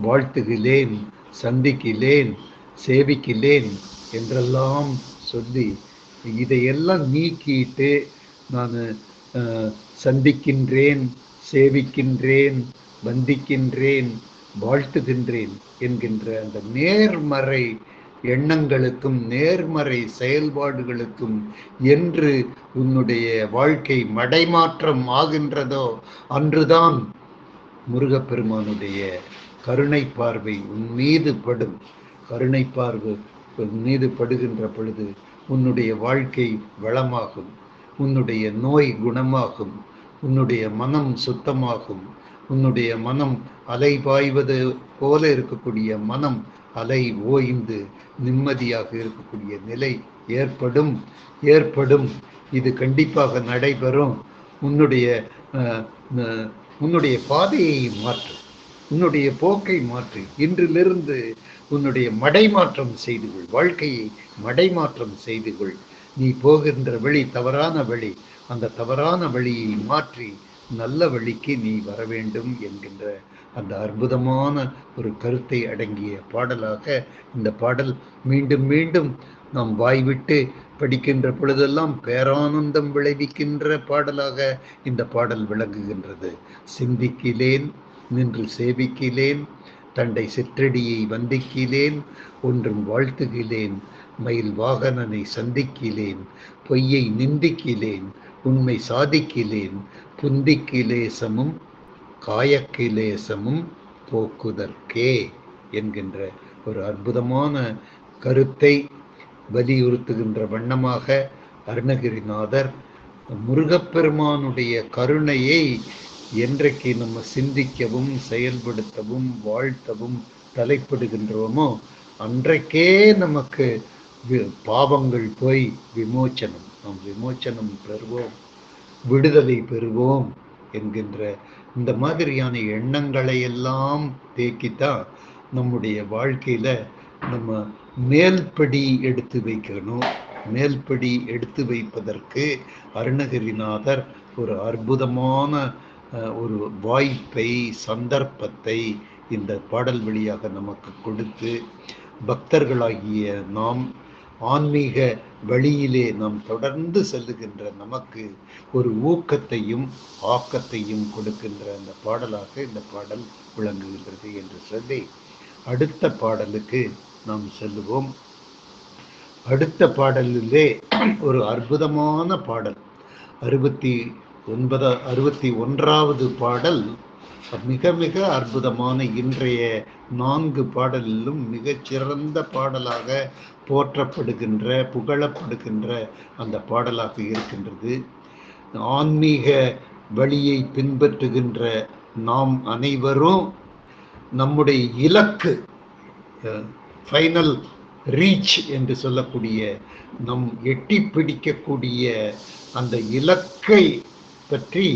[SPEAKER 3] வாழ்த்துகிலேன், சந்திக்கிலேன், சேவிக்கிலேன் என்றெல்லாம் சொல்லி இதையெல்லாம் நீக்கிட்டு நான் சந்திக்கின்றேன், சேவிக்கின்றேன், வந்திக்கின்றேன், வாழ்த்துகின்றேன் என்கின்ற அந்த நேர்மறை எண்ணங்களுக்கும் நேர்மறை செயல்பாடுகளுக்கும் என்று உன்னுடைய வாழ்க்கை மடைமாற்றம் ஆகின்றதோ அன்றுதான் முருகப்பெருமானுடைய கருணை பார்வை உன் மீது படும். கருணை பார்வை உன் மீது படுகின்ற பொழுது உன்னுடைய வாழ்க்கை வளமாகும், உன்னுடைய நோய் குணமாகும், உன்னுடைய மனம் சுத்தமாகும், உன்னுடைய மனம் அலை பாய்வது போல இருக்கக்கூடிய மனம் அலை ஓய்ந்து நிம்மதியாக இருக்கக்கூடிய நிலை ஏற்படும். இது கண்டிப்பாக நடைபெறும். உன்னுடைய பாதையை மாற்று, உன்னுடைய போக்கை மாற்று. இன்றிலிருந்து உன்னுடைய மடைமாற்றம் செய்து கொள், வாழ்க்கையை மடைமாற்றம் செய்து கொள். நீ போகின்ற வழி தவறான வழி, அந்த தவறான வழியை மாற்றி நல்ல வழிக்கு நீ வர வேண்டும் என்கின்ற அந்த அற்புதமான ஒரு கருத்தை அடங்கிய பாடலாக இந்த பாடல் மீண்டும் மீண்டும் நாம் வாய்விட்டு படிக்கின்ற பொழுதெல்லாம் பேரானந்தம் விளைவிக்கின்ற பாடலாக இந்த பாடல் விளங்குகின்றது. சிந்திக்கிலேன், நின்று சேவிக்கிலேன், தண்டை சிற்றடியை வந்திக்கிலேன், ஒன்றும் வாழ்த்துகிலேன், மயில் வாகனனை சந்திக்கிலேன், பொய்யை நிந்திக்கிலேன், உண்மை சாதிக்கிலேன், புந்திக்கிலேசமும் காயக்கிலேசமும் போக்குதற்கே என்கின்ற ஒரு அற்புதமான கருத்தை வலியுறுத்துகின்ற வண்ணமாக அருணகிரிநாதர் முருகப்பெருமானுடைய கருணையை என்றைக்கு நம்ம சிந்திக்கவும் செயல்படுத்தவும் வாழ்த்தவும் தலைப்படுகின்றோமோ அன்றைக்கே நமக்கு பாவங்கள் போய் நாம் விமோச்சனம் பெறுவோம், விடுதலை பெறுவோம் என்கின்ற இந்த மாதிரியான எண்ணங்களை எல்லாம் தேக்கித்தான் நம்முடைய வாழ்க்கையில நம்ம மேல்படி எடுத்து வைக்கணும். மேல்படி எடுத்து வைப்பதற்கு அருணகிரிநாதர் ஒரு அற்புதமான ஒரு வாய்ப்பை, சந்தர்ப்பத்தை இந்த பாடல் வழியாக நமக்கு கொடுத்து பக்தர்களாகிய நாம் ஆன்மீக வழியிலே நாம் தொடர்ந்து செல்லுகின்ற நமக்கு ஒரு ஊக்கத்தையும் ஆக்கத்தையும் கொடுக்கின்ற அந்த பாடலாக இந்த பாடல் விளங்குகின்றது என்று சொல்லி அடுத்த பாடலுக்கு நாம் செல்லுவோம். அடுத்த பாடலிலே ஒரு அற்புதமான பாடல் 61வது பாடல் மிக மிக அற்புதமான, இன்றைய 4 பாடலிலும் மிகச்சிறந்த பாடலாக போற்றப்படுகின்ற புகழப்படுகின்ற அந்த பாடலாக இருக்கின்றது. ஆன்மீக வழியை பின்பற்றுகின்ற நாம் அனைவரும் நம்முடைய இலக்கு, ஃபைனல் ரீச் என்று சொல்லக்கூடிய நம் எட்டி பிடிக்கக்கூடிய அந்த இலக்கை பற்றி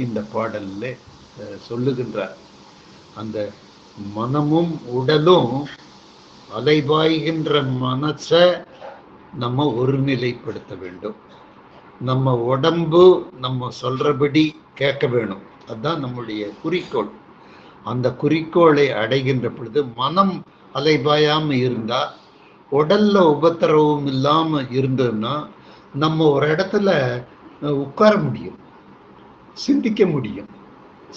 [SPEAKER 3] இந்த பாடலில் சொல்லுகின்றார். அந்த மனமும் உடலும் அலைபாய்கின்ற மனசை நம்ம ஒருநிலைப்படுத்த வேண்டும். நம்ம உடம்பு நம்ம சொல்றபடி கேட்க வேணும். அதுதான் நம்முடைய குறிக்கோள். அந்த குறிக்கோளை அடைகின்ற பொழுது மனம் அலைபாயாம இருந்தா, உடல்ல உபத்திரவும் இல்லாம இருந்தோம்னா நம்ம ஒரு இடத்துல உட்கார முடியும், சிந்திக்க முடியும்,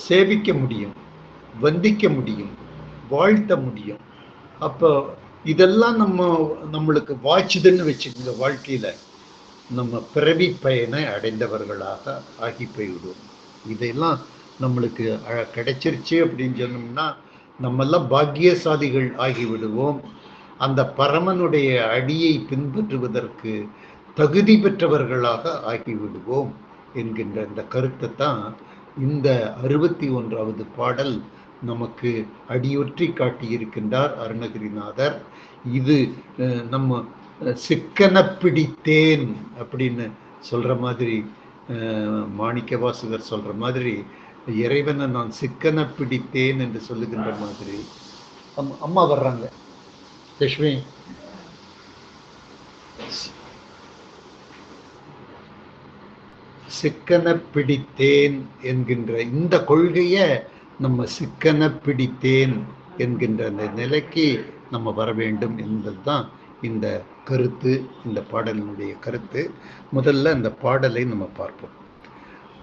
[SPEAKER 3] சேவிக்க முடியும், வந்திக்க முடியும், வாழ்த்த முடியும். அப்போ இதெல்லாம் நம்மளுக்கு வாய்ச்சுதுன்னு வச்சுக்கோங்க. வாழ்க்கையில நம்ம பிறவி பயனை அடைந்தவர்களாக ஆகி போய்விடுவோம். இதெல்லாம் நம்மளுக்கு கிடைச்சிருச்சு அப்படின்னு சொன்னோம்னா நம்மெல்லாம் பாக்கியசாலிகள் ஆகிவிடுவோம். அந்த பரமனுடைய அடியை பின்பற்றுவதற்கு தகுதி பெற்றவர்களாக ஆகிவிடுவோம் என்கின்ற இந்த கருத்தை தான் இந்த 61வது பாடல் நமக்கு அடியொற்றி காட்டியிருக்கின்றார் அருணகிரிநாதர். இது நம்ம சிக்கன பிடித்தேன் அப்படின்னு சொல்ற மாதிரி, மாணிக்க வாசகர் சொல்ற மாதிரி, இறைவனை நான் சிக்கன பிடித்தேன் என்று சொல்லுகின்ற மாதிரி. அம்மா வர்றாங்க, லட்சுமி. சிக்கன பிடித்தேன் என்கின்ற இந்த கொள்கையை நம்ம சிக்கன பிடித்தேன் என்கின்ற அந்த நிலைக்கு நம்ம வர வேண்டும் என்பதுதான் இந்த கருத்து, இந்த பாடலினுடைய கருத்து. முதல்ல இந்த பாடலை நம்ம பார்ப்போம்.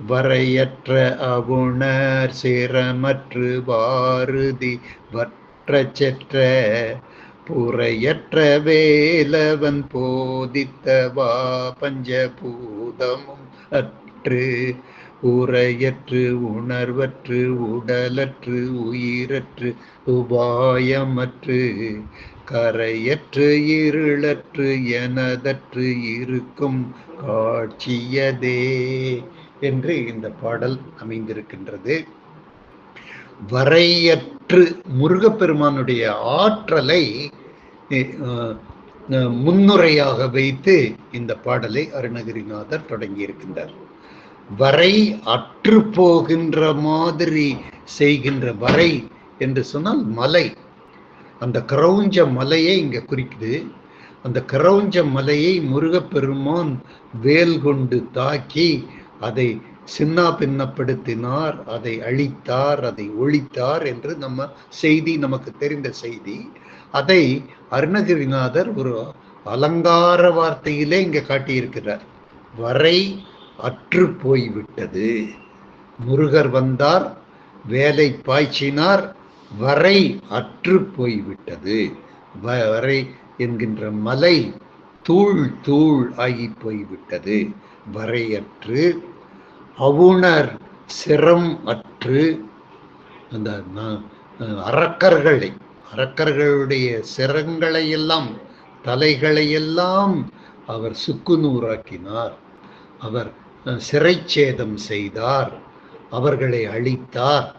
[SPEAKER 3] வரையற்ற அவுணர் சிரமற்று வாருதி வற்ற செற்ற புறையற்ற வேலவன் போதித்தவா பஞ்சபூதமும் அற்று உரையற்று உணர்வற்று உடலற்று உயிரற்று உபாயமற்று கரையற்று இருளற்று எனதற்று இருக்கும் காட்சியதே என்று இந்த பாடல் அமைந்திருக்கின்றது. வரையற்று முருகப்பெருமானுடைய ஆற்றலை முன்னுரையாக வைத்து இந்த பாடலை அருணகிரிநாதர் தொடங்கி இருக்கின்றார். வரை அற்று போகின்ற மாதிரி செய்கின்ற வரை என்று சொன்னால் மலை, அந்த கிரௌஞ்ச மலையை இங்க குறிக்குது. அந்த கிரௌஞ்ச மலையை முருகப்பெருமான் வேல் கொண்டு தாக்கி அதை சின்ன பின்னப்படுத்தினார், அதை அழித்தார், அதை ஒழித்தார் என்று செய்தி நமக்கு தெரிந்த செய்தி. அதை அருணகிரிநாதர் ஒரு அலங்கார வார்த்தையிலே இங்க காட்டியிருக்கிறார். வரை அற்று போய்விட்டது. முருகர் வந்தார், வேலை பாய்ச்சினார், வரை அற்று போய்விட்டது. வரை என்கின்ற மலை தூள் தூள் ஆகி போய்விட்டது. வரையற்று அவுணர் சிரம் அற்று, அந்த அரக்கர்களுடைய சிரங்களை எல்லாம் தலைகளையெல்லாம் அவர் சுக்குநூறாக்கினார். அவர் சிறைச்சேதம் செய்தார், அவர்களை அழித்தார்,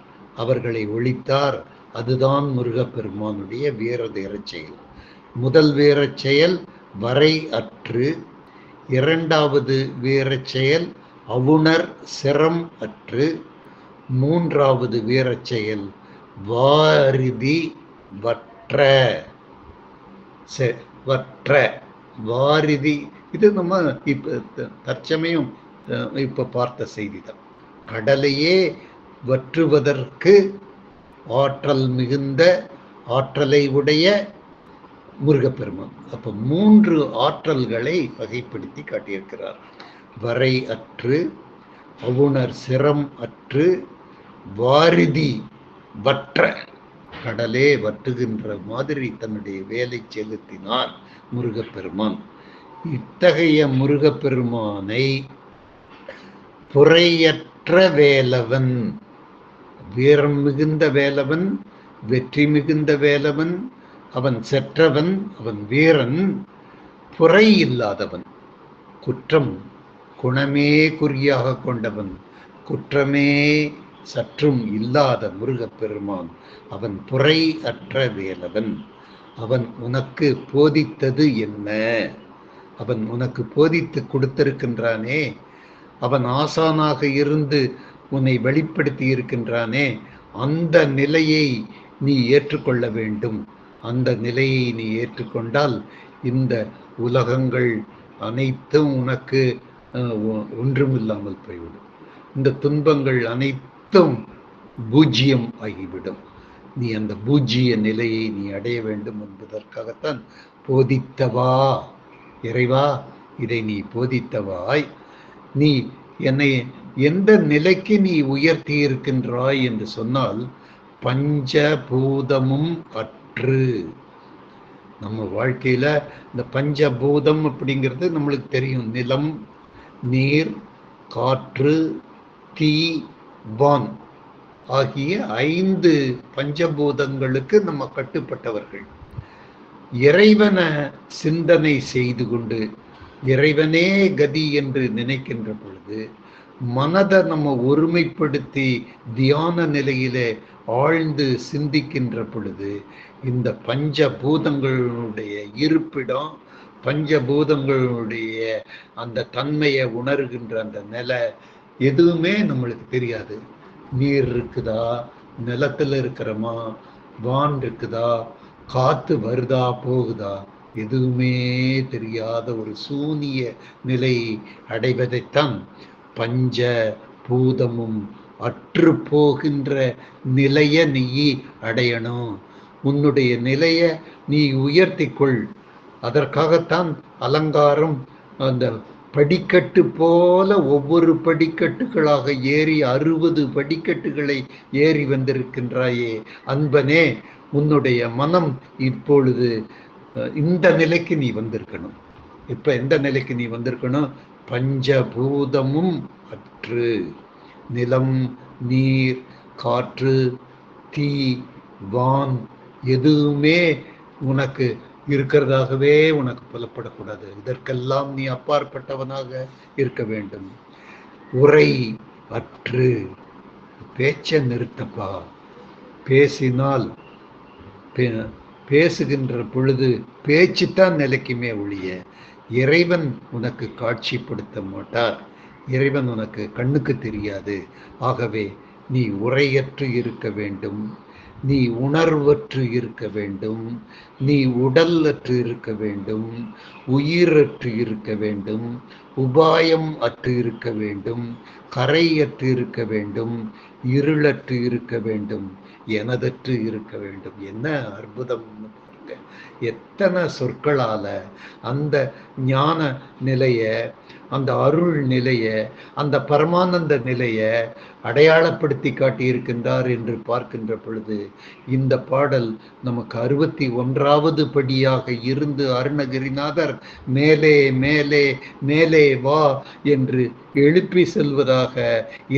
[SPEAKER 3] அவர்களை ஒழித்தார். அதுதான் முருகப்பெருமானுடைய வீரதீர செயல். முதல் வீர செயல் வரை அற்று, இரண்டாவது வீர செயல் அவுணர் சிரம் அற்று, மூன்றாவது வீர செயல் வாரிதி வற்ற வற்ற வாரிதி. இது நம்ம இப்ப தற்சமயம் இப்ப பார்த்த செய்தி தான். கடலையே வற்றுவதற்கு ஆற்றல் மிகுந்த ஆற்றலை உடைய முருகப்பெருமான். அப்ப 3 ஆற்றல்களை வகைப்படுத்தி காட்டியிருக்கிறார். வரை அற்று, அவுணர் சிரம் அற்று, வாரிதி வற்ற, கடலே வற்றுகின்ற மாதிரி தன்னுடைய வேலை செலுத்தினார் முருகப்பெருமான். இத்தகைய முருகப்பெருமானை புறையற்ற வேலவன், வீரம் மிகுந்த வேலவன், வெற்றி மிகுந்த வேலவன், அவன் செற்றவன், அவன் வீரன், புரை இல்லாதவன், குற்றம் குணமே குறியாக கொண்டவன், குற்றமே சற்றும் இல்லாத முருகப்பெருமான் அவன் புரை அற்ற வேலவன். அவன் உனக்கு போதித்தது என்ன? அவன் உனக்கு போதித்து கொடுத்திருக்கின்றானே, அவன் ஆசானாக இருந்து உன்னை வெளிப்படுத்தி இருக்கின்றானே, அந்த நிலையை நீ ஏற்றுக்கொள்ள வேண்டும். அந்த நிலையை நீ ஏற்றுக்கொண்டால் இந்த உலகங்கள் அனைத்தும் உனக்கு ஒன்றுமில்லாமல் போய்விடும். இந்த துன்பங்கள் அனைத்தும் பூஜ்ஜியம் ஆகிவிடும். நீ அந்த பூஜ்ஜிய நிலையை நீ அடைய வேண்டும் என்பதற்காகத்தான் போதித்தவா, இறைவா இதை நீ போதித்தவாய், நீ என்னை எந்த நிலைக்கு நீ உயர்த்தி இருக்கின்றாய் என்று சொன்னால் பஞ்சபூதமும் அற்று. நம்ம வாழ்க்கையில இந்த பஞ்சபூதம் அப்படிங்கிறது நம்மளுக்கு தெரியும். நிலம், நீர், காற்று, தீ, வான் ஆகிய 5 பஞ்சபூதங்களுக்கு நம்ம கட்டுப்பட்டவர்கள். இறைவனை சிந்தனை செய்து கொண்டு இறைவனே கதி என்று நினைக்கின்ற பொழுது மனதை நம்ம ஒருமைப்படுத்தி தியான நிலையிலே ஆழ்ந்து சிந்திக்கின்ற பொழுது இந்த பஞ்சபூதங்களுடைய இருப்பிடம், பஞ்சபூதங்களுடைய அந்த தன்மையை உணர்கின்ற அந்த நிலை எதுவுமே நம்மளுக்கு தெரியாது. நீர் இருக்குதா, நிலத்துல இருக்கிறோமா, வான் இருக்குதா, காத்து வருதா போகுதா, எதுவுமே தெரியாத ஒரு சூனிய நிலையை அடைவதைத்தான் பஞ்ச பூதமும் அற்று போகின்ற நிலைய நீ அடையணும். உன்னுடைய நிலைய நீ உயர்த்தி கொள். அதற்காகத்தான் அலங்காரம், அந்த படிக்கட்டு போல ஒவ்வொரு படிக்கட்டுகளாக ஏறி 60 படிக்கட்டுகளை ஏறி வந்திருக்கின்றாயே அன்பனே, உன்னுடைய மனம் இப்பொழுது இந்த நிலைக்கு நீ வந்திருக்கணும். இப்ப எந்த நிலைக்கு நீ வந்திருக்கணும்? பஞ்சபூதமும் அற்று, நிலம், நீர், காற்று, தீ, வான் எதுவுமே உனக்கு இருக்கிறதாகவே உனக்கு புலப்படக்கூடாது. இதற்கெல்லாம் நீ அப்பாற்பட்டவனாக இருக்க வேண்டும். உரை அற்று, பேச்ச நிறுத்தப்பா. பேசினால் பேசுகின்ற பொழுது பேச்சுத்தான் நிலைக்குமே ஒழிய இறைவன் உனக்கு காட்சிப்படுத்த மாட்டார். இறைவன் உனக்கு கண்ணுக்கு தெரியாது. ஆகவே நீ உரையற்று இருக்க வேண்டும், நீ உணர்வற்று இருக்க வேண்டும், நீ உடல் அற்று இருக்க வேண்டும், உயிரற்று இருக்க வேண்டும், உபாயம் அற்று இருக்க வேண்டும், கரையற்று இருக்க வேண்டும், இருளற்று இருக்க வேண்டும், எனதற்று இருக்க வேண்டும். என்ன அற்புதம்! எத்தனை சொற்களால அந்த ஞான நிலைய, அந்த அருள் நிலைய, அந்த பரமானந்த நிலைய அடையாளப்படுத்தி காட்டியிருக்கின்றார் என்று பார்க்கின்ற பொழுது இந்த பாடல் நமக்கு 61வது படியாக இருந்து அருணகிரிநாதர் மேலே மேலே மேலே வா என்று எழுப்பி செல்வதாக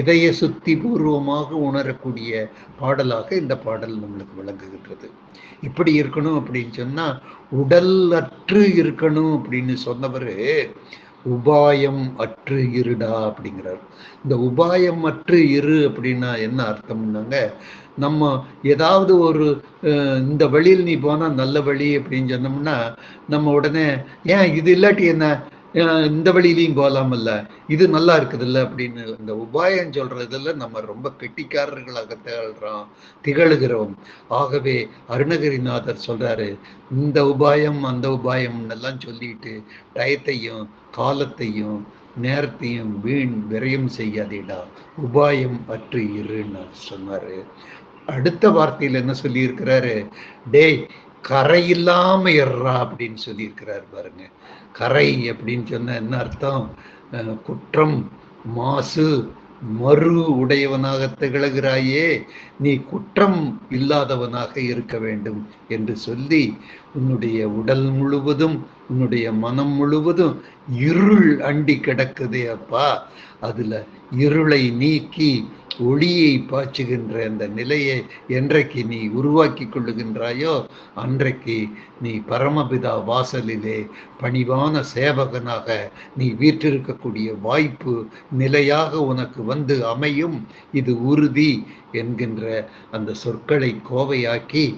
[SPEAKER 3] இதய சுத்தி பூர்வமாக உணரக்கூடிய பாடலாக இந்த பாடல் நம்மளுக்கு விளங்குகின்றது. இப்படி இருக்கணும் அப்படின்னு சொன்னா உடல் அற்று இருக்கணும் அப்படின்னு சொன்னவரு உபாயம் அற்று இருடா அப்படிங்கிறார். இந்த உபாயம் அற்று இரு அப்படின்னா என்ன அர்த்தம்னாங்க, நம்ம ஏதாவது ஒரு இந்த வழியில் நீ போனா நல்ல வழி அப்படின்னு சொன்னோம்னா நம்ம உடனே ஏன் இது இல்லாட்டி என்ன, இந்த வழியிலையும் போகலாமல்ல, இது நல்லா இருக்குதுல்ல அப்படின்னு இந்த உபாயம் சொல்றதுல நம்ம ரொம்ப கெட்டிக்காரர்களாக திகழ்கிறோம். ஆகவே அருணகிரிநாதர் சொல்றாரு, இந்த உபாயம் அந்த உபாயம் எல்லாம் சொல்லிட்டு டயத்தையும் காலத்தையும் நேரத்தையும் வீண் விரயம் செய்யாதேடா, உபாயம் அற்று இருன்னு சொன்னாரு. அடுத்த வார்த்தையில் என்ன சொல்லி இருக்கிறாரு, டேய் கரை இல்லாம எர்றா அப்படின்னு சொல்லி இருக்கிறாரு பாருங்க. கரை அப்படின்னு சொன்ன என்ன அர்த்தம்? குற்றம், மாசு, மறு உடையவனாக திகழ்கிறாயே, நீ குற்றம் இல்லாதவனாக இருக்க வேண்டும் என்று சொல்லி உன்னுடைய உடல் முழுவதும் உன்னுடைய மனம் முழுவதும் இருள் அண்டி கிடக்குதே அப்பா, அதுல இருளை நீக்கி ஒளியை பாய்ச்சுகின்ற அந்த நிலையை என்றைக்கு நீ உருவாக்கி கொள்ளுகின்றாயோ அன்றைக்கு நீ பரமபிதா வாசலிலே பணிவான சேவகனாக நீ வீற்றிருக்கக்கூடிய வாய்ப்பு நிலையாக உனக்கு வந்து அமையும். இது உறுதி என்கின்ற அந்த சொற்களை கோவையாக்கி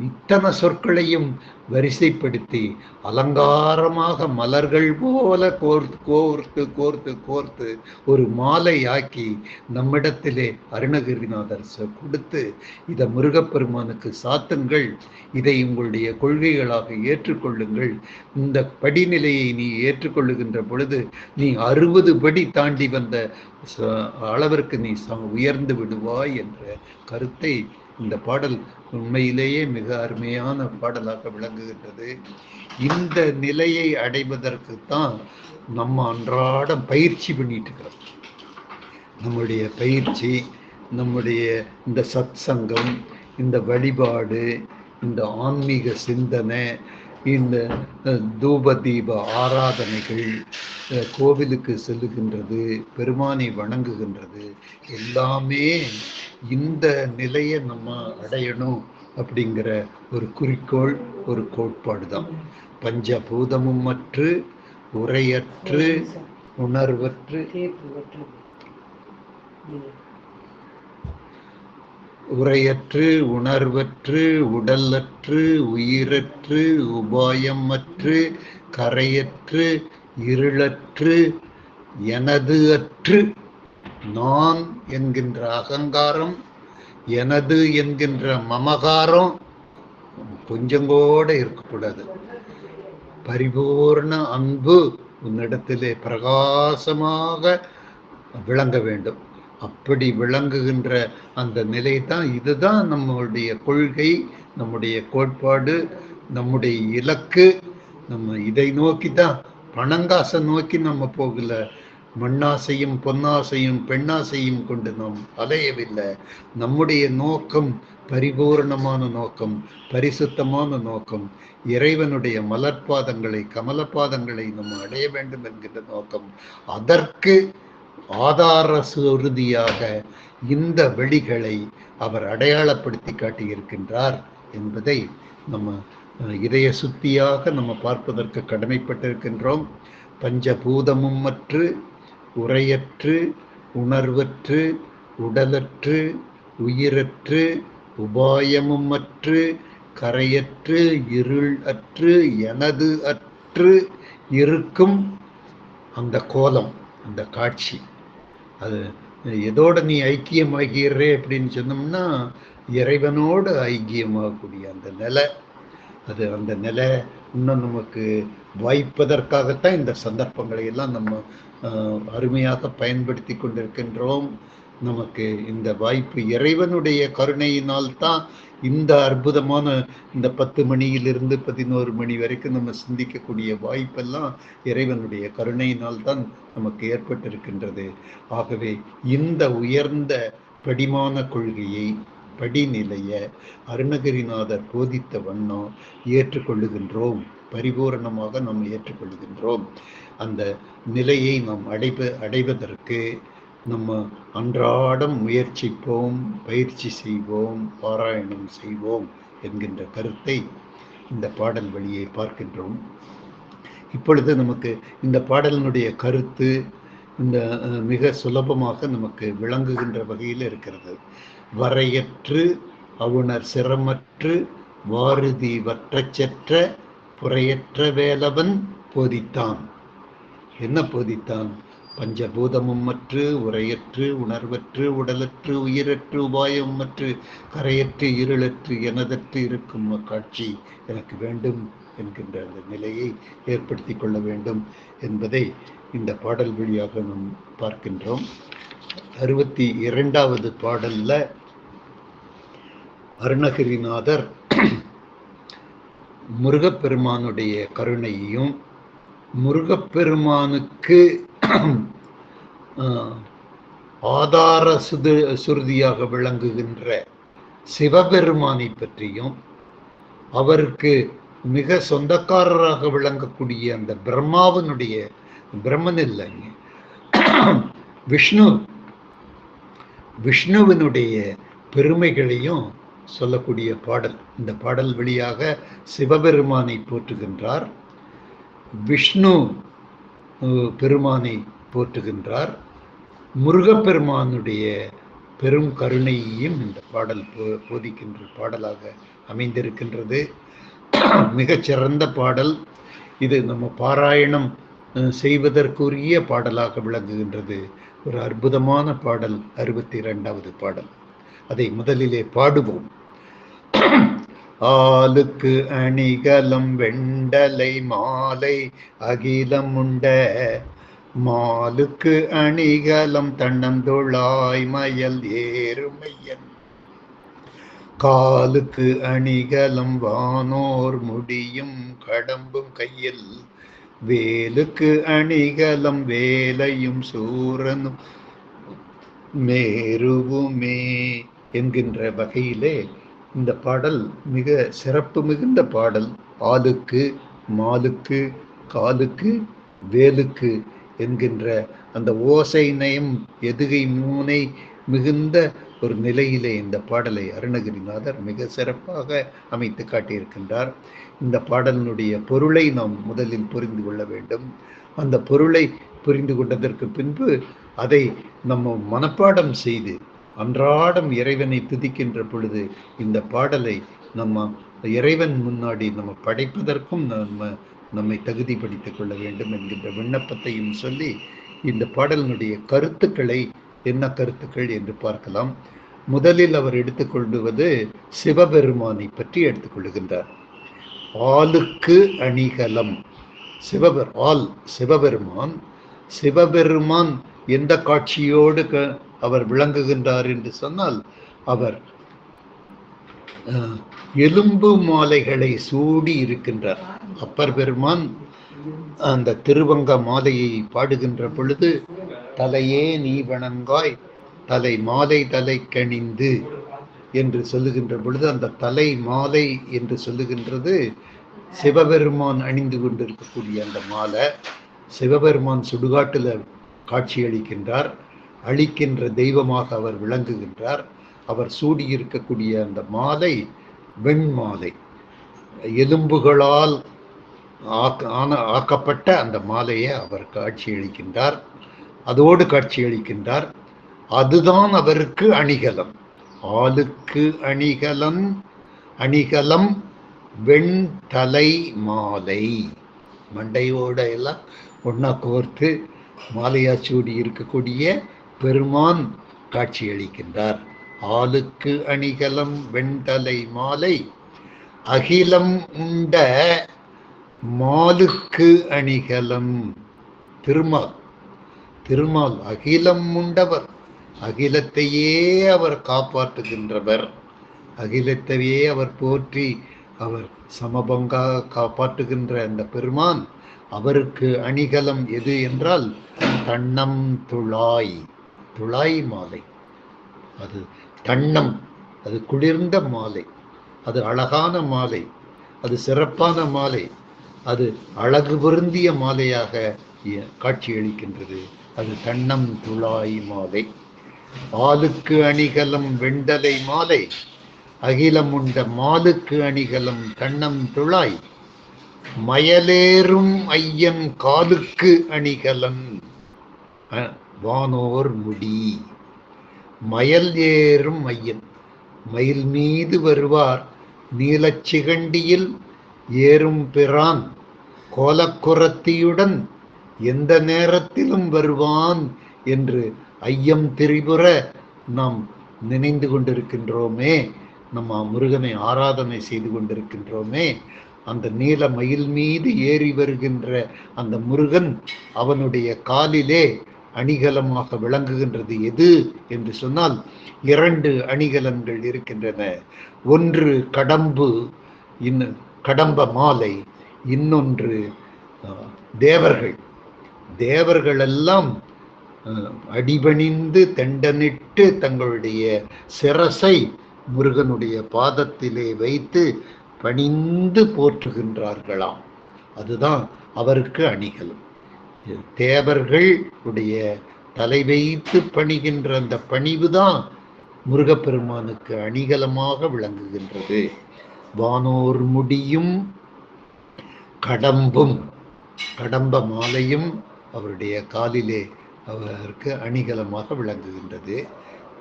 [SPEAKER 3] இத்தனை சொற்களையும் வரிசைப்படுத்தி அலங்காரமாக மலர்கள் போல கோர்த்து கோர்த்து கோர்த்து கோர்த்து ஒரு மாலை ஆக்கி நம்மிடத்திலே அருணகிரிநாதர் கொடுத்து இதை முருகப்பெருமானுக்கு சாத்துங்கள், இதை உங்களுடைய கொள்கைகளாக ஏற்றுக்கொள்ளுங்கள். இந்த படிநிலையை நீ ஏற்றுக்கொள்ளுகின்ற பொழுது நீ 60 படி தாண்டி வந்த அளவிற்கு நீ உயர்ந்து விடுவாய் என்ற கருத்தை இந்த பாடல் உண்மையிலேயே மிக அருமையான பாடலாக விளங்குகின்றது. இந்த நிலையை அடைவதற்கு தான் நம்ம அன்றாடம் பயிற்சி பண்ணிட்டு இருக்கிறோம். நம்முடைய பயிற்சி, நம்முடைய இந்த சத்சங்கம், இந்த வழிபாடு, இந்த ஆன்மீக சிந்தனை, இந்த தூப தீப ஆராதனைகள், கோவிலுக்கு செல்லுகின்றது, பெருமானை வணங்குகின்றது, எல்லாமே இந்த நிலையை நம்ம அடையணும் அப்படிங்கிற ஒரு குறிக்கோள், ஒரு கோட்பாடு தான். பஞ்சபூதமும் அற்று, உரையற்று, உணர்வற்று, உரையற்று, உணர்வற்று, உடலற்று, உயிரற்று, உபாயமற்று, கரையற்று, இருளற்று, எனது அற்று, நான் என்கின்ற அகங்காரம், எனது என்கின்ற மமகாரம் கொஞ்சம் கூட இருக்கக்கூடாது. பரிபூர்ண அன்பு உன்னிடத்திலே பிரகாசமாக விளங்க வேண்டும். அப்படி விளங்குகின்ற அந்த நிலை தான், இதுதான் நம்முடைய கொள்கை, நம்முடைய கோட்பாடு, நம்முடைய இலக்கு. நம்ம இதை நோக்கி தான் பணங்காசை நோக்கி நம்ம போகல, மண்ணாசையும் பொன்னாசையும் பெண்ணாசையும் கொண்டு நாம் அலையவில்லை. நம்முடைய நோக்கம் பரிபூர்ணமான நோக்கம், பரிசுத்தமான நோக்கம், இறைவனுடைய மலர்பாதங்களை கமலபாதங்களை நம்ம அடைய வேண்டும் என்கின்ற நோக்கம். அதற்கு ஆதார சுருதியாக இந்த வழிகளை அவர் அடையாளப்படுத்தி காட்டியிருக்கின்றார் என்பதை நம்ம இதய சுத்தியாக நம்ம பார்ப்பதற்கு கடமைப்பட்டிருக்கின்றோம். பஞ்சபூதமும் மற்று உரையற்று உணர்வற்று உடலற்று உயிரற்று உபாயமும் அற்று கரையற்று இருள் அற்று எனது அற்று இருக்கும் அந்த கோலம், அந்த காட்சி, அது எதோட நீ ஐக்கியமாகிறே அப்படின்னு சொன்னோம்னா இறைவனோடு ஐக்கியமாகக்கூடிய அந்த நிலை. அது அந்த நிலை இன்னும் நமக்கு வாய்ப்பதற்காகத்தான் இந்த சந்தர்ப்பங்களை எல்லாம் நம்ம அருமையாக பயன்படுத்தி கொண்டிருக்கின்றோம். நமக்கு இந்த வாய்ப்பு இறைவனுடைய கருணையினால் தான் இந்த அற்புதமான இந்த 10 மணியிலிருந்து 11 மணி வரைக்கும் நம்ம சிந்திக்கக்கூடிய வாய்ப்பெல்லாம் இறைவனுடைய கருணையினால் தான் நமக்கு ஏற்பட்டிருக்கின்றது. ஆகவே இந்த உயர்ந்த படிமான கொள்கையை, படிநிலைய அருணகிரிநாதர் போதித்த வண்ணம் ஏற்றுக்கொள்ளுகின்றோம், பரிபூரணமாக நாம் ஏற்றுக்கொள்ளுகின்றோம். அந்த நிலையை நாம் அடைவதற்கு நம்ம அன்றாடம் முயற்சிப்போம், பயிற்சி செய்வோம், பாராயணம் செய்வோம் என்கின்ற கருத்தை இந்த பாடல் வழியை பார்க்கின்றோம். இப்பொழுது நமக்கு இந்த பாடலினுடைய கருத்து இந்த மிக சுலபமாக நமக்கு விளங்குகின்ற வகையில் இருக்கிறது. வரையற்று அவுணர் சிரமற்று வாருதி வற்றச்சற்ற புறையற்ற வேலவன் போதித்தான். என்ன போதித்தான்? பஞ்சபூதமும் மற்று உரையற்று உணர்வற்று உடலற்று உயிரற்று உபாயம் மற்று கரையற்று இருளற்று எனதற்று இருக்கும் காட்சி எனக்கு வேண்டும் என்கின்ற அந்த நிலையை ஏற்படுத்தி கொள்ள வேண்டும் என்பதை இந்த பாடல் வழியாக நாம் பார்க்கின்றோம். 62வது பாடல்ல அருணகிரிநாதர் முருகப்பெருமானுடைய கருணையையும் முருகப்பெருமானுக்கு ஆதார சுருதியாக விளங்குகின்ற சிவபெருமானை பற்றியும் அவருக்கு மிக சொந்தக்காரராக விளங்கக்கூடிய அந்த பிரம்மன் இல்லைங்க, விஷ்ணுவினுடைய பெருமைகளையும் சொல்லக்கூடிய பாடல். இந்த பாடல் வழியாக சிவபெருமானை போற்றுகின்றார், விஷ்ணு பெருமானை போற்றுகின்றார், முருகப்பெருமானுடைய பெரும் கருணையையும் இந்த பாடல் போதிக்கின்ற பாடலாக அமைந்திருக்கின்றது. மிகச்சிறந்த பாடல் இது. நம்ம பாராயணம் செய்வதற்குரிய பாடலாக விளங்குகின்றது. ஒரு அற்புதமான பாடல் 62வது பாடல். அதை முதலிலே பாடுவோம். ஆளுக்கு அணிகலம் வெண்டலை மாலை அகிலம் உண்ட மாலுக்கு அணிகலம் தன்னந்தொழாய் மயல் ஏறுமையன் காலுக்கு அணிகலம் வானோர் முடியும் கடம்பும் கையில் வேலுக்கு அணிகலம் வேலையும் சூரனும் மேருவுமே என்கின்ற வகையிலே இந்த பாடல் மிக சிறப்பு மிகுந்த பாடல். ஆளுக்கு, மாலுக்கு, காலுக்கு, வேலுக்கு என்கின்ற அந்த ஓசை நயம் எதுகை மூனை மிகுந்த ஒரு நிலையிலே இந்த பாடலை அருணகிரிநாதர் மிக சிறப்பாக அமைத்து காட்டியிருக்கின்றார். இந்த பாடலினுடைய பொருளை நாம் முதலில் புரிந்து கொள்ள வேண்டும். அந்த பொருளை புரிந்து கொண்டதற்கு பின்பு அதை நம்ம மனப்பாடம் செய்து அன்றாடம் இறைவனை துதிக்கின்ற பொழுது இந்த பாடலை நம்ம இறைவன் முன்னாடி நம்ம படைப்பதற்கும் நம்மை தகுதிப்படுத்திக் கொள்ள வேண்டும் என்கின்ற விண்ணப்பத்தையும் சொல்லி இந்த பாடலினுடைய கருத்துக்களை என்ன கருத்துக்கள் என்று பார்க்கலாம். முதலில் அவர் எடுத்துக்கொள்வது சிவபெருமானை பற்றி எடுத்துக்கொள்ளுகின்றார். ஆளுக்கு அணிகலம், சிவபெருமான். சிவபெருமான் எந்த காட்சியோடு அவர் விளங்குகின்றார் என்று சொன்னால், அவர் எலும்பு மாலைகளை சூடி இருக்கின்றார். அப்பர் பெருமான் அந்த திருவங்க மாலையை பாடுகின்ற பொழுது தலையே நீ வணங்காய் தலை மாலை தலை கணிந்து என்று சொல்லுகின்ற பொழுது அந்த தலை மாலை என்று சொல்லுகின்றது சிவபெருமான் அணிந்து கொண்டிருக்கக்கூடிய அந்த மாலை. சிவபெருமான் சுடுகாட்டில் காட்சியளிக்கின்றார். அளிக்கின்ற தெய்வமாக அவர் விளங்குகின்றார். அவர் சூடியிருக்கக்கூடிய அந்த மாலை வெண்மாலை, எலும்புகளால் ஆக்கப்பட்ட அந்த மாலையை அவர் காட்சியளிக்கின்றார். அதோடு காட்சியளிக்கின்றார். அதுதான் அவருக்கு அணிகலம். ஆளுக்கு அணிகலம் வெண்தலை மாலை. மண்டையோட எல்லாம் ஒன்னா கோர்த்து மாலையா சூடி இருக்கக்கூடிய பெருமான் காட்சியளிக்கின்றார். ஆளுக்கு அணிகலம் வெண்தலை மாலை அகிலம் உண்ட மாலுக்கு அணிகலம். திருமால் அகிலம் உண்டவர், அகிலத்தையே அவர் காப்பாற்றுகின்றவர், அகிலத்தையே அவர் போற்றி அவர் சமபங்காக காப்பாற்றுகின்ற அந்த பெருமான். அவருக்கு அணிகலம் எது என்றால் தன்னம் துழாய் மாலை. அது தன்னம், அது குளிர்ந்த மாலை, அது அழகான மாலை, அது சிறப்பான மாலை, அது அழகு பொருந்திய மாலையாக காட்சியளிக்கின்றது. அது தன்னம் துழாய் மாலை. ஆளுக்கு அணிகலம் வெண்டலை மாலை அகிலம் உண்ட மாலுக்கு அணிகலம் தன்னம் துழாய் மயலேறும் ஐயன் காலுக்கு அணிகலன் வானோர் முடி. மயல் ஏறும் ஐயன், மயில் மீது வருவார் நீலச்சிகண்டியில் ஏறும் பிரான் கோலக்குரத்தியுடன் எந்த நேரத்திலும் வருவான் என்று ஐயம் திரிபுர நாம் நினைந்து கொண்டிருக்கின்றோமே, நம்ம முருகனை ஆராதனை செய்து கொண்டிருக்கின்றோமே. அந்த நீல மயில் மீது ஏறி வருகின்ற அந்த முருகன் அவனுடைய காலிலே அணிகலமாக விளங்குகின்றது. எது என்று சொன்னால் 2 அணிகலன்கள் இருக்கின்றன. ஒன்று கடம்ப மாலை, இன்னொன்று தேவர்கள் எல்லாம் அடிபணிந்து தெண்டனிட்டு தங்களுடைய சிரசை முருகனுடைய பாதத்திலே வைத்து பணிந்து போற்றுகின்றார்களாம். அதுதான் அவருக்கு அணிகலம். தேவர்கள் உடைய தலை வைத்து பணிகின்ற அந்த பணிவுதான் முருகப்பெருமானுக்கு அணிகலமாக விளங்குகின்றது. வானோர் முடியும் கடம்ப மாலையும் அவருடைய காலிலே அவருக்கு அணிகலமாக விளங்குகின்றது.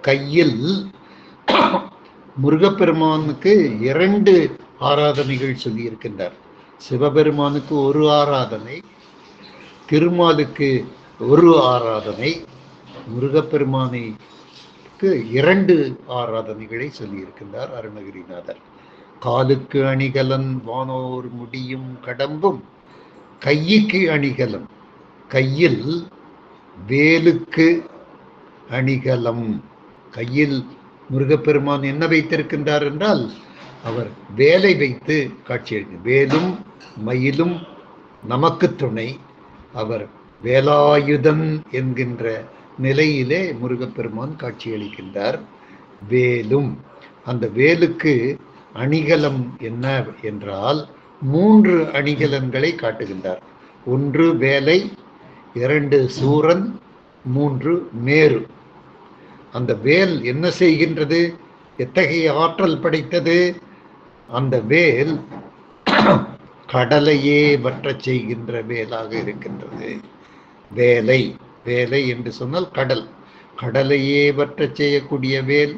[SPEAKER 3] கையில் முருகப்பெருமானுக்கு 2 ஆராதனைகள் சொல்லியிருக்கின்றார். சிவபெருமானுக்கு 1 ஆராதனை, திருமாலுக்கு 1 ஆராதனை, முருகப்பெருமானுக்கு 2 ஆராதனைகளை சொல்லியிருக்கின்றார் அருணகிரிநாதர். காலுக்கு அணிகலன் வானோர் முடியும் கடம்பும், கைக்கு அணிகலம், கையில் வேலுக்கு அணிகலம். கையில் முருகப்பெருமான் என்ன வைத்திருக்கின்றார் என்றால் அவர் வேலை வைத்து காட்சியளிக்கிறார். வேலும் மயிலும் நமக்கு துணை. அவர் வேலாயுதன் என்கின்ற நிலையிலே முருகப்பெருமான் காட்சியளிக்கின்றார். வேலும், அந்த வேலுக்கு அணிகலம் என்ன என்றால் 3 அணிகலன்களை காட்டுகின்றார். 1 வேலை, 2 சூரன், 3 மேரு. அந்த வேல் என்ன செய்கின்றது? எத்தகைய ஆற்றல் படைத்தது? அந்த வேல் கடலையே வற்றச் செய்கின்ற வேலாக இருக்கின்றது. வேலை என்று சொன்னால் கடலையே வற்றச் செய்யக்கூடிய வேல்,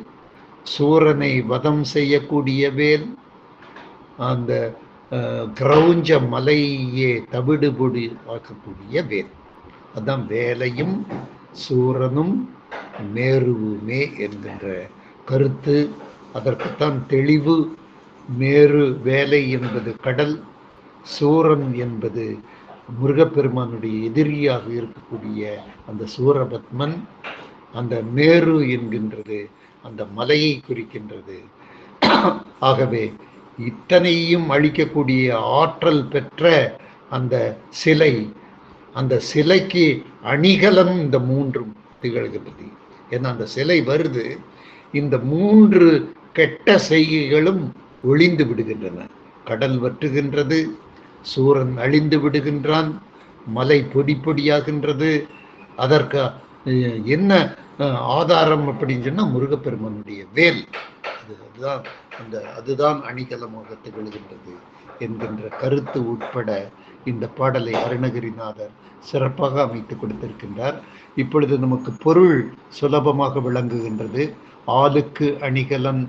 [SPEAKER 3] சூரனை வதம் செய்யக்கூடிய வேல், அந்த கிரௌஞ்ச மலையே தவிடுபொடி ஆக்கக்கூடிய வேல். அதான் வேலையும் சூரனும் மேருவுமே என்கின்ற கருத்து. அதற்குத்தான் தெளிவு. மேரு வேலை என்பது கடல், சூரன் என்பது முருகப்பெருமானுடைய எதிரியாக இருக்கக்கூடிய அந்த சூரபத்மன். அந்த மேரு என்கின்றது அந்த மலையை குறிக்கின்றது. ஆகவே இத்தனையும் அழிக்கக்கூடிய ஆற்றல் பெற்ற அந்த சிலை, அந்த சிலைக்கு அணிகலம் இந்த மூன்றும் திகழ்கிறது. ஏன்னா அந்த சிலை வருது, இந்த மூன்று கெட்ட செய்கைகளும் ஒளிந்து விடுகின்றன. கடல் வற்றுகின்றது, சூரன் அழிந்து விடுகின்றான், மலை பொடி பொடியாகின்றது. அதற்கு என்ன ஆதாரம் அப்படின்னு சொன்னா முருகப்பெருமானுடைய வேல். அதுதான் அணிகலமாக திகழ்கின்றது என்கின்ற கருத்து உட்பட இந்த பாடலை அருணகிரிநாதர் சிறப்பாக அமைத்து கொடுத்திருக்கின்றார். இப்பொழுது நமக்கு பொருள் சுலபமாக விளங்குகின்றது. ஆளுக்கு அணிகலன்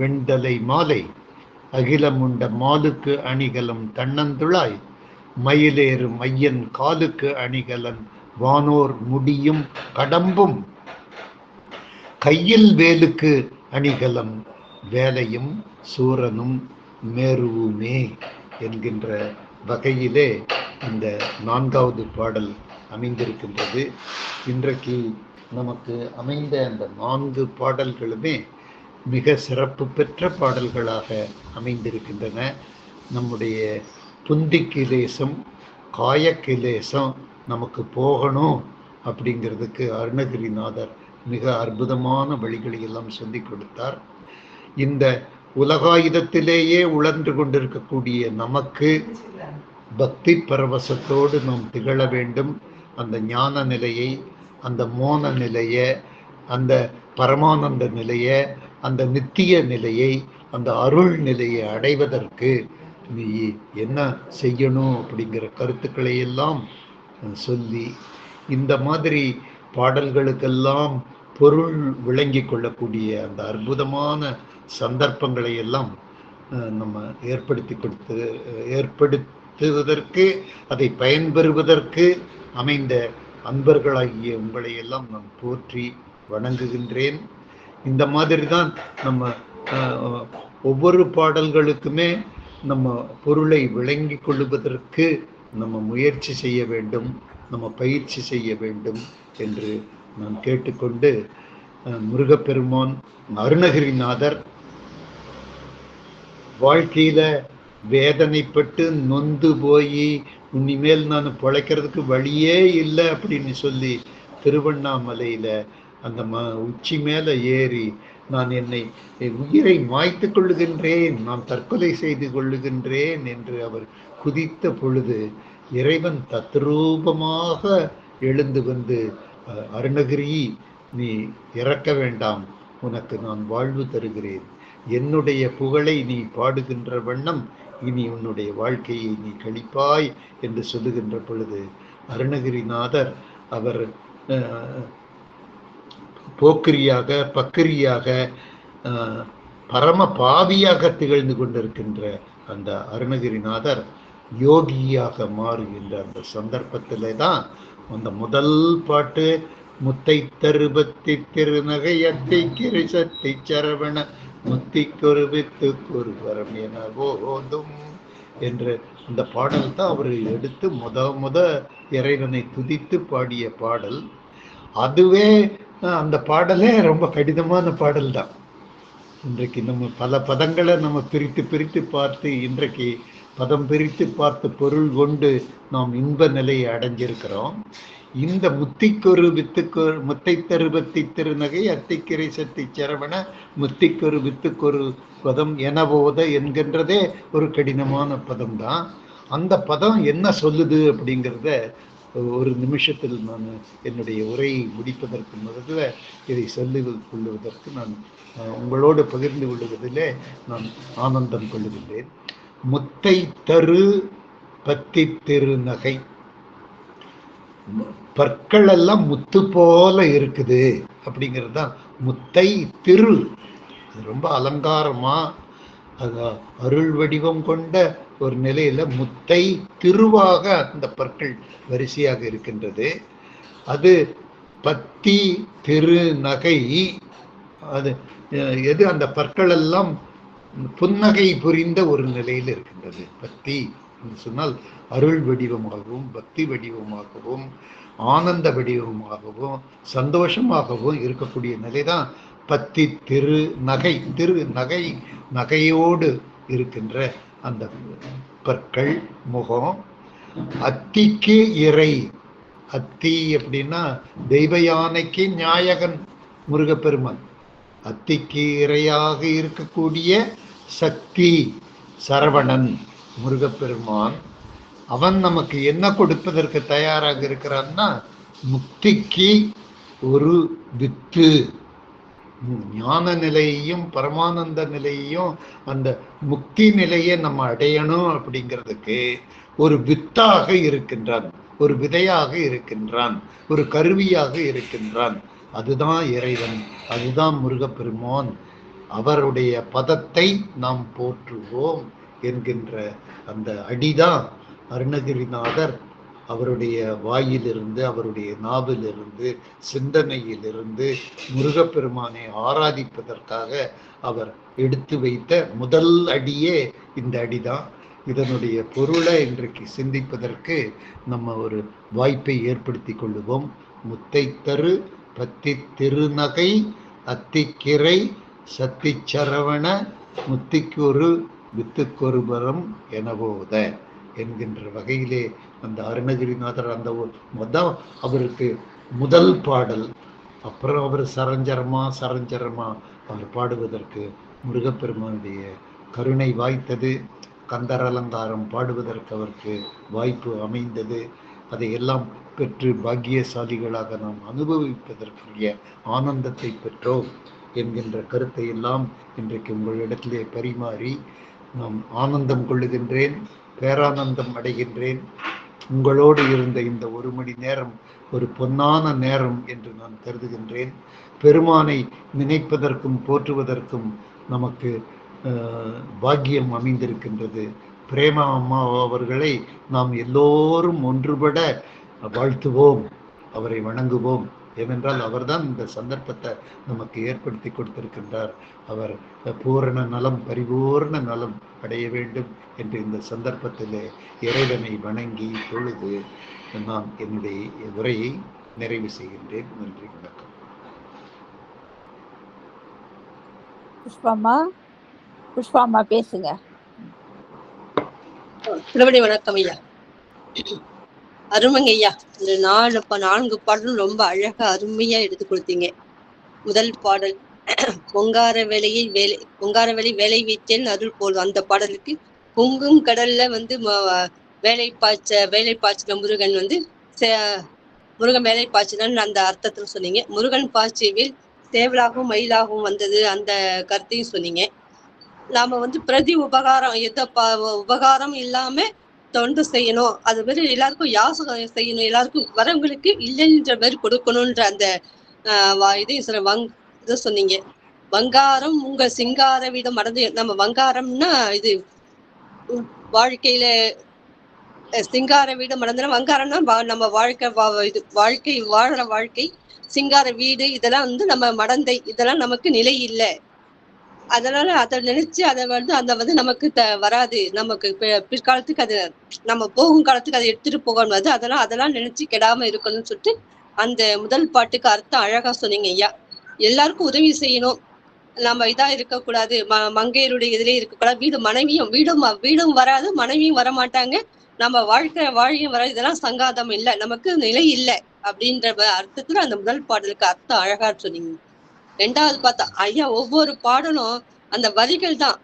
[SPEAKER 3] வெண்தலை மாலை, அகிலமுண்ட மாலுக்கு அணிகலம் தன்னந்துழாய், மயிலேறும் ஐயன் காலுக்கு அணிகலன் வானோர் முடியும் கடம்பும், கையில் வேலுக்கு அணிகலம் வேலையும் சூரனும் மேருவுமே என்கின்ற வகையிலே இந்த 4வது பாடல் அமைந்திருக்கின்றது. இன்றைக்கு நமக்கு அமைந்த அந்த 4 பாடல்களுமே மிக சிறப்பு பெற்ற பாடல்களாக அமைந்திருக்கின்றன. நம்முடைய புந்தி கிலேசம், காய கிலேசம் நமக்கு போகணும் அப்படிங்கிறதுக்கு அருணகிரிநாதர் மிக அற்புதமான வழிகளை எல்லாம் சொல்லிக் கொடுத்தார். இந்த உலகாயுதத்திலேயே உழன்று கொண்டிருக்கக்கூடிய நமக்கு பக்தி பரவசத்தோடு நாம் திகழ வேண்டும். அந்த ஞான நிலையை, அந்த மோன நிலையை, அந்த பரமானந்த நிலையை, அந்த நித்திய நிலையை, அந்த அருள் நிலையை அடைவதற்கு நீ என்ன செய்யணும் அப்படிங்கிற கருத்துக்களை எல்லாம் சொல்லி, இந்த மாதிரி பாடல்களுக்கெல்லாம் பொருள் விளங்கி கொள்ளக்கூடிய அந்த அற்புதமான சந்தர்ப்பங்களை எல்லாம் நம்ம ஏற்படுத்துவதற்கு, அதை பயன்பெறுவதற்கு அமைந்த அன்பர்களாகிய உங்களை எல்லாம் நான் போற்றி வணங்குகின்றேன். இந்த மாதிரி தான் நம்ம ஒவ்வொரு பாடல்களுக்குமே நம்ம பொருளை விளங்கி கொள்ளுவதற்கு நம்ம முயற்சி செய்ய வேண்டும், நம்ம பயிற்சி செய்ய வேண்டும் என்று நான் கேட்டுக்கொண்டு, முருகப்பெருமான் அருணகிரிநாதர் வாழ்க்கையில வேதனைப்பட்டு நொந்து போய் இனிமேல் நான் பிழைக்கிறதுக்கு வழியே இல்லை அப்படின்னு சொல்லி திருவண்ணாமலையில அந்த உச்சி மேல ஏறி நான் என்னை உயிரை மாய்த்து கொள்ளுகின்றேன், நான் தற்கொலை செய்து கொள்ளுகின்றேன் என்று அவர் குதித்த பொழுது இறைவன் தத்ரூபமாக எழுந்து வந்து, அருணகிரி நீ இறக்க வேண்டாம், உனக்கு நான் வாழ்வு தருகிறேன், என்னுடைய புகழை நீ பாடுகின்ற வண்ணம் இனி உன்னுடைய வாழ்க்கையை நீ கழிப்பாய் என்று சொல்லுகின்ற பொழுது அருணகிரிநாதர் அவர் போக்கிரியாக, பக்கிரியாக, பரம பாவியாக திகழ்ந்து கொண்டிருக்கின்ற அந்த அருணகிரிநாதர் யோகியாக மாறுகின்ற அந்த சந்தர்ப்பத்திலே தான் அந்த முதல் பாட்டு, முத்தை தருபத்தி திருநகையத்தை கிரிசத்தை சரவண முத்திக்கொரு வித்துக்கொரு வரம் என போதும் என்ற அந்த பாடல் தான் அவர் எடுத்து முத இறைவனை துதித்து பாடிய பாடல். அதுவே அந்த பாடலே ரொம்ப கடினமான பாடல் தான். இன்றைக்கு நம்ம பல பதங்களை நம்ம பிரித்து பார்த்து, இன்றைக்கு பதம் பிரித்து பார்த்து பொருள் கொண்டு நாம் இன்ப நிலையை அடைஞ்சிருக்கிறோம். இந்த முத்திக்கொரு வித்துக்கொரு முத்தை தருபத்தி திருநகை அத்திக்கிரை சத்தி சரவண முத்திக்கொரு வித்துக்கொரு பதம் எனபோத என்கின்றதே ஒரு கடினமான பதம் தான். அந்த பதம் என்ன சொல்லுது அப்படிங்கிறத ஒரு நிமிஷத்தில் நான் என்னுடைய உரையை முடிப்பதற்கு முதல்ல இதை சொல்லிக் கொள்ளுவதற்கு நான் உங்களோடு பகிர்ந்து கொள்வதிலே நான் ஆனந்தம் கொள்ளுகின்றேன். முத்தை தரு பத்தி திருநகை, பற்கள் எல்லாம் முத்து போல இருக்குது அப்படிங்கிறது தான் முத்தை திரு. ரொம்ப அலங்காரமா அருள் வடிவம் கொண்ட ஒரு நிலையில முத்தை திருவாக அந்த பற்கள் வரிசையாக இருக்கின்றது. அது பத்தி திரு நகை, அது எது அந்த பற்கள் எல்லாம் புன்னகை புரிந்த ஒரு நிலையில் இருக்கின்றது. பத்தி என்று சொன்னால் அருள் வடிவமாகவும் பக்தி வடிவமாகவும் ஆனந்த வடிவமாகவும் சந்தோஷமாகவும் இருக்கக்கூடிய நிலைதான் பத்தி திரு நகை. திரு நகை, நகையோடு இருக்கின்ற அந்த பற்கள், முகம். அத்திக்கு இறை. அத்தி அப்படின்னா தெய்வ யானைக்கு நாயகன் முருகப்பெருமான். அத்திக்கு இறையாக இருக்கக்கூடிய சக்தி சரவணன் முருகப்பெருமான். அவன் நமக்கு என்ன கொடுப்பதற்கு தயாராக இருக்கிறான்னா, முக்திக்கு ஒரு வித்து, ஞான நிலையையும் பரமானந்த நிலையையும் அந்த முக்தி நிலையை நம்ம அடையணும் அப்படிங்கிறதுக்கு ஒரு வித்தாக இருக்கின்றான், ஒரு விதையாக இருக்கின்றான், ஒரு கருவியாக இருக்கின்றான். அதுதான் இறைவன், அதுதான் முருகப்பெருமான். அவருடைய பதத்தை நாம் போற்றுவோம் என்கின்ற அந்த அடிதான் அருணகிரிநாதர் அவருடைய வாயிலிருந்து, அவருடைய நாவிலிருந்து, சிந்தனையிலிருந்து முருகப்பெருமானை ஆராதிப்பதற்காக அவர் எடுத்து வைத்த முதல் அடியே இந்த அடிதான். இதனுடைய பொருளை இன்றைக்கு சிந்திப்பதற்கு நம்ம ஒரு வாய்ப்பை ஏற்படுத்தி கொள்ளுவோம். முத்தை தரு பத்தி திருநகை அத்திக்கிரை சத்தி சரவண முத்திக்கொரு வித்துக்கொருபரம் எனவோத என்கின்ற வகையிலே அந்த அருணகிரிநாதர் அந்த மொதல் அவருக்கு முதல் பாடல். அப்புறம் அவர் சரஞ்சரமா அவர் பாடுவதற்கு முருகப்பெருமானுடைய கருணை வாய்த்தது. கந்தர் அலங்காரம் பாடுவதற்கு அவருக்கு வாய்ப்பு அமைந்தது. அதையெல்லாம் பெற்று பாக்கியசாலிகளாக நாம் அனுபவிப்பதற்குரிய ஆனந்தத்தை பெற்றோம் என்கின்ற கருத்தை எல்லாம் இன்றைக்கு உங்களிடத்திலே பரிமாறி நாம் ஆனந்தம் கொள்ளுகின்றேன், பேரானந்தம் அடைகின்றேன். உங்களோடு இருந்த இந்த 1 மணி நேரம் ஒரு பொன்னான நேரம் என்று நான் கருதுகின்றேன். பெருமானை நினைப்பதற்கும் போற்றுவதற்கும் நமக்கு பாக்கியம் அமைந்திருக்கின்றது. பிரேமா அம்மா அவர்களை நாம் எல்லோரும் ஒன்றுபட வாழ்த்துவோம், அவரை வணங்குவோம். ஏனென்றால் அவர்தான் இந்த சந்தர்ப்பத்தை நமக்கு ஏற்படுத்தி கொடுத்திருக்கின்றார். அவர் பூரண நலம், பரிபூர்ண நலம் அடைய வேண்டும் என்று இந்த சந்தர்ப்பத்திலே இறைவனை வணங்கி தொழுது நான் என்னுடைய உரையை நிறைவு செய்கின்றேன். நன்றி, வணக்கம்.
[SPEAKER 2] புஷ்பாமா பேசுங்க.
[SPEAKER 4] வணக்கம் ஐயா. அருமைங்க ஐயா. இந்த 4 பாடலும் ரொம்ப அழகா அருமையா எடுத்து கொடுத்தீங்க. முதல் பாடல் பொங்கார வேலை வேலை வைத்தேன் அருள் போல், அந்த பாடலுக்கு பொங்கும் கடல்ல வேலை பாய்ச்சல முருகன் முருகன் வேலை பாய்ச்சினான்னு அந்த அர்த்தத்துல சொன்னீங்க. முருகன் பாய்ச்சியில் சேவலாகவும் மயிலாகவும் வந்தது, அந்த கருத்தையும் சொன்னீங்க. நாம பிரதி உபகாரம் உபகாரம் இல்லாம தொண்டு செய்யணும், அது மாதிரி எல்லாருக்கும் யாசகம் செய்யணும், எல்லாருக்கும் வரவங்களுக்கு இல்லைன்ற மாதிரி கொடுக்கணும்ன்ற அந்த இதையும் இதை சொன்னீங்க. வங்காரம் உங்க சிங்கார வீதம் அடைந்து, நம்ம வங்காரம்னா இது வாழ்க்கையில சிங்கார வீடு மறந்துடும். வங்காரம்னா நம்ம வாழ்க்கை வாழற வாழ்க்கை, சிங்கார வீடு இதெல்லாம் நம்ம மடந்தை, இதெல்லாம் நமக்கு நிலை இல்லை. அதனால அதை நினைச்சு அதை அந்த நமக்கு வராது, நமக்கு பிற்காலத்துக்கு அது நம்ம போகும் காலத்துக்கு அதை எடுத்துட்டு போகணும். அதெல்லாம் நினைச்சு கெடாம இருக்கணும்னு சொல்லிட்டு அந்த முதல் பாட்டுக்கு அர்த்தம் அழகா சொன்னீங்க ஐயா. எல்லாருக்கும் உதவி செய்யணும், நம்ம இதா இருக்கக்கூடாது, மங்கையருடைய இதுலயே இருக்கக்கூடாது. வீடும் வராது, மனைவியும் வரமாட்டாங்க, நம்ம வாழ்க்கையும் வராது, இதெல்லாம் சங்காதம் இல்லை, நமக்கு நிலை இல்லை அப்படின்ற அர்த்தத்துல அந்த முதல் பாடலுக்கு அர்த்தம் அழகா சொன்னீங்க. 2வது பார்த்தா ஐயா ஒவ்வொரு பாடலும் அந்த வரிகள் தான்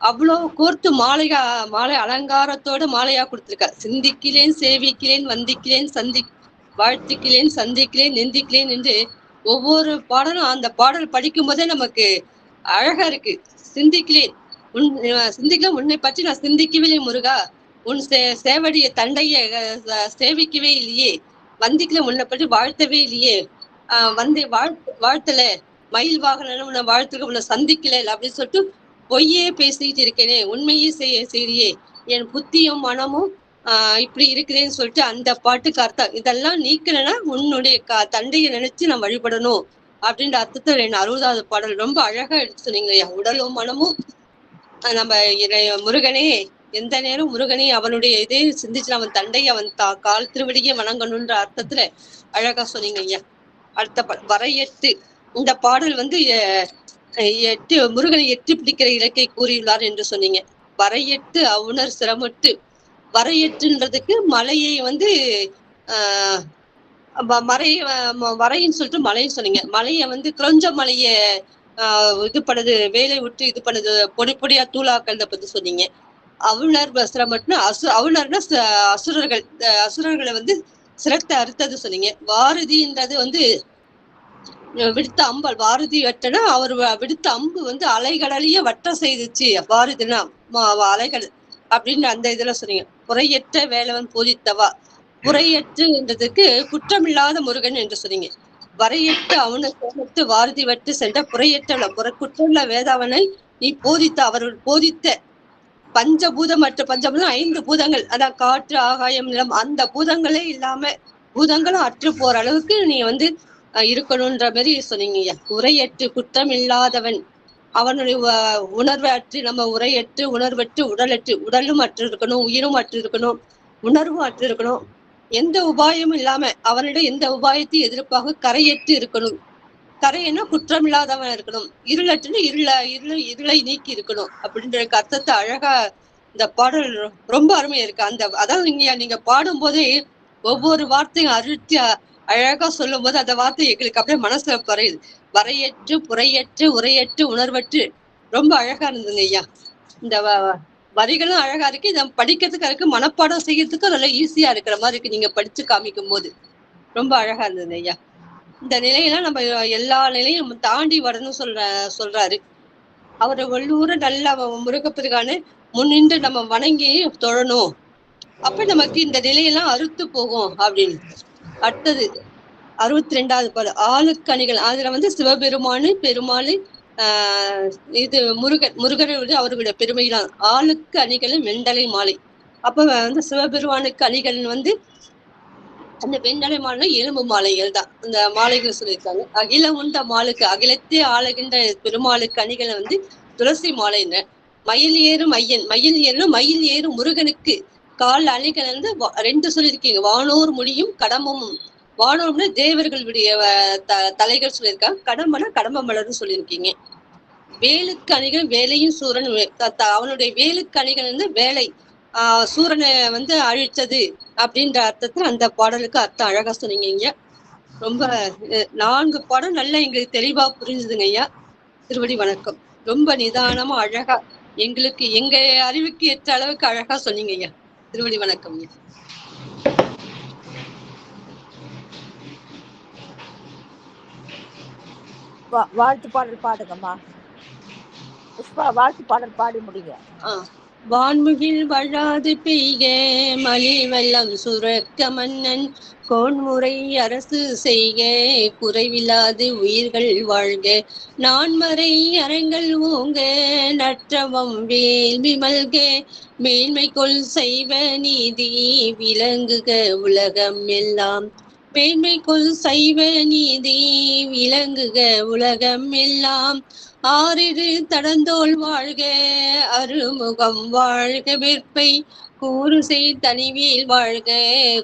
[SPEAKER 4] அவ்வளவு கோர்த்து மாலை அலங்காரத்தோட மாலையா கொடுத்திருக்காரு. சிந்திக்கிறேன், சேவிக்கிறேன், வந்திக்கிறேன், வாழ்த்துக்கிறேன், சந்திக்கிறேன், நெந்திக்கிறேன் என்று ஒவ்வொரு பாடலும் அந்த பாடல் படிக்கும் போதே நமக்கு அழகா இருக்கு. சிந்திக்கிறேன் உன்னை பற்றி நான் சிந்திக்கவே முருகா, உன் சேவடிய தண்டைய சேவிக்கவே இல்லையே, வந்திக்கல உன்னை பற்றி வாழ்த்தவே இல்லையே, வாழ்த்தல மயில் வாகனம் உன்னை வாழ்த்துக்க உன்னை சந்திக்கல அப்படின்னு சொல்லிட்டு பொய்யே பேசிட்டு இருக்கேனே, உண்மையே செய்றியே, என் புத்தியும் மனமும் இப்படி இருக்கிறேன்னு சொல்லிட்டு அந்த பாட்டுக்கு அர்த்தம். இதெல்லாம் நீக்கலன்னா உன்னுடைய தண்டையை நினைச்சு நான் வழிபடணும் அப்படின்ற அர்த்தத்துல 60வது பாடல் ரொம்ப அழகா எடுத்து சொன்னீங்க. உடலும் மனமும் நம்ம முருகனே, எந்த நேரம் முருகனே அவனுடைய இதே சிந்திச்சு அவன் தண்டையை அவன் கால் திருவடியே வணங்கணும்ன்ற அர்த்தத்துல அழகா சொன்னீங்க ஐயா. அடுத்த வரையெட்டு, இந்த பாடல் முருகனை எட்டி பிடிக்கிற இலக்கை கூறியுள்ளார் என்று சொன்னீங்க. வரையெட்டு அவுணர் சிரமட்டு வரையற்றுன்றதுக்கு மலையை வந்து ஆஹ் வரைன்னு சொல்லிட்டு மலைன்னு சொன்னீங்க. மலைய வந்து கிரஞ்ச மலைய இது பண்ணுது, வேலை விட்டு இது பண்ணுது, பொடி பொடியா தூளாக்கல்த பத்தி சொன்னீங்க. அவுணர் சிரமட்னா அவுணர்னா அசுரர்கள், அசுரர்களை வந்து சிரத்தை அறுத்தது சொன்னீங்க. வாரதின்றது வந்து விடுத்த அம்பல், வாரதி வெட்டனா அவர் விடுத்த அம்பு வந்து அலைகடலையே வட்டம் செய்துச்சு, வாரதினா அலைகள் அப்படின்னு அந்த இதுல சொன்னீங்க. குறையற்ற வேலவன் போதித்தவா, குறையற்றுன்றதுக்கு குற்றமில்லாத முருகன் என்று சொன்னீங்க. வரையற்று அவனை சேர்த்து வாரதி வட்டு சென்ற குறையற்ற குற்றமுள்ள வேதாவனை நீ போதித்த, அவர்கள் போதித்த பஞ்சபூதம் மற்ற பஞ்சபூதம் 5 பூதங்கள், அதான் காற்று ஆகாயம் நிலம், அந்த பூதங்களே இல்லாம பூதங்களும் அற்று போற அளவுக்கு நீ வந்து இருக்கணும்ன்ற மாதிரி சொன்னீங்க. உரையற்று குற்றம் இல்லாதவன், அவனுடைய உணர்வை அற்று நம்ம உரையற்று உணர்வற்று உடலற்று, உடலும் அற்று இருக்கணும், உயிரும் அற்று இருக்கணும், உணர்வும் அற்று இருக்கணும், எந்த உபாயமும் இல்லாம அவனிடம் எந்த உபாயத்தையும் எதிர்ப்பாக கரையற்று இருக்கணும். கரையன்னா குற்றம் இல்லாதவன் இருக்கணும், இருளற்றுன்னு இருளை நீக்கி இருக்கணும் அப்படின்ற அர்த்தத்தை அழகா இந்த பாடல் ரொம்ப அருமையா இருக்கு. அந்த அதாவது நீங்க பாடும் போதே ஒவ்வொரு வார்த்தையும் அழுத்தி அழகா சொல்லும் போது அந்த வார்த்தை எங்களுக்கு அப்படியே மனசுல பறையுது. வரையற்று புறையற்று உரையற்று உணர்வற்று ரொம்ப அழகா இருந்ததுங்க ஐயா. இந்த வரிகளும் அழகா இருக்கு, இதை படிக்கிறதுக்கு இருக்கு, மனப்பாடம் செய்யறதுக்கும் நல்லா ஈஸியா இருக்கிற மாதிரி இருக்கு நீங்க படிச்சு காமிக்கும் போது. ரொம்ப அழகா இருந்தது ஐயா. இந்த நிலையெல்லாம் நம்ம எல்லா நிலையும் தாண்டி வரணும்னு சொல்றாரு அவரை. உள்ளூர நல்லா முருகப்பெருகான முன்னின்று நம்ம வணங்கி தொழணும், அப்ப நமக்கு இந்த நிலையெல்லாம் அறுத்து போகும் அப்படின்னு. அடுத்தது 62வது பாடல் ஆளுக்கு அணிகள். அதுல வந்து சிவபெருமானு பெருமாளு இது முருகனுடைய அவர்களுடைய பெருமைதான். ஆளுக்கு அணிகளும் வெண்டலை மாலை. அப்ப வந்து சிவபெருமானுக்கு அணிகள் வந்து அந்த வெண்டலை மாலை எலும்பு மாலைகள் தான் அந்த மாலைகள் சொல்லியிருக்காங்க. அகிலம் உண்ட மாலுக்கு, அகிலத்தே ஆளுகின்ற பெருமாளுக்கு அணிகளை வந்து துளசி மாலைன்னு. மயில் ஏறும் ஐயன், மயில் ஏறும் முருகனுக்கு கால் அணிகள் வந்து 2 சொல்லியிருக்கீங்க. வானோர் முடியும் கடம்பமும். வானோர்னா தேவர்களுடைய தலைகள் சொல்லியிருக்காங்க, கடம்பனா கடம்ப மலர்னு சொல்லியிருக்கீங்க. வேலுக்கு அணிகள் வேலையும் சூரன், அவனுடைய வேலுக்கு அணிகள் வந்து வேலை சூரனை வந்து அழிச்சது அப்படின்ற அர்த்தத்துல அந்த பாடலுக்கு அர்த்தம் அழகா சொன்னீங்க ஐயா. ரொம்ப 4 பாடம் நல்லா எங்களுக்கு தெளிவா புரிஞ்சுதுங்க ஐயா. திருவடி வணக்கம். ரொம்ப நிதானமா அழகா எங்களுக்கு எங்க அறிவுக்கு ஏற்ற அளவுக்கு அழகா சொன்னீங்க ஐயா. திருவடி வணக்கம் ஐயா.
[SPEAKER 2] வாழ்த்து பாடல் பாடுங்கம்மா புஷ்பா. வாழ்த்து பாடல் பாடி முடிங்க.
[SPEAKER 4] வான்முகில் வழாது பெய்க மலி வெள்ளம் சுரக்க மன்னன் கோன்முறை அரசு செய்க குறைவில்லாது உயிர்கள் வாழ்க நான்மறை அறங்கள் ஓங்க நற்றவம் வேள்வி மல்க மேன்மை கொள் செய்வ நீதி விளங்குக உலகம் எல்லாம் மேன்மை கொள் செய்வ நீதி விளங்குக உலகம் எல்லாம் ஆறிரு தடந்தோள் வாழ்க அருமுகம் வாழ்க வெற்பை கூறுசை தனிவேல் வாழ்க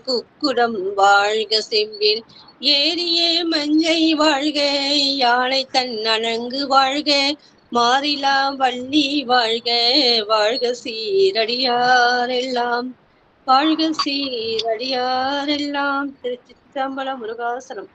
[SPEAKER 4] குக்குடம் வாழ்க செம்பில் ஏரிய மஞ்சை வாழ்க யானை தன் அணங்கு வாழ்க மாறிலா வள்ளி வாழ்க வாழ்க சீரடியாரெல்லாம் வாழ்க சீரடியாரெல்லாம். திருச்சிற்றம்பலம். முருகாசனம்.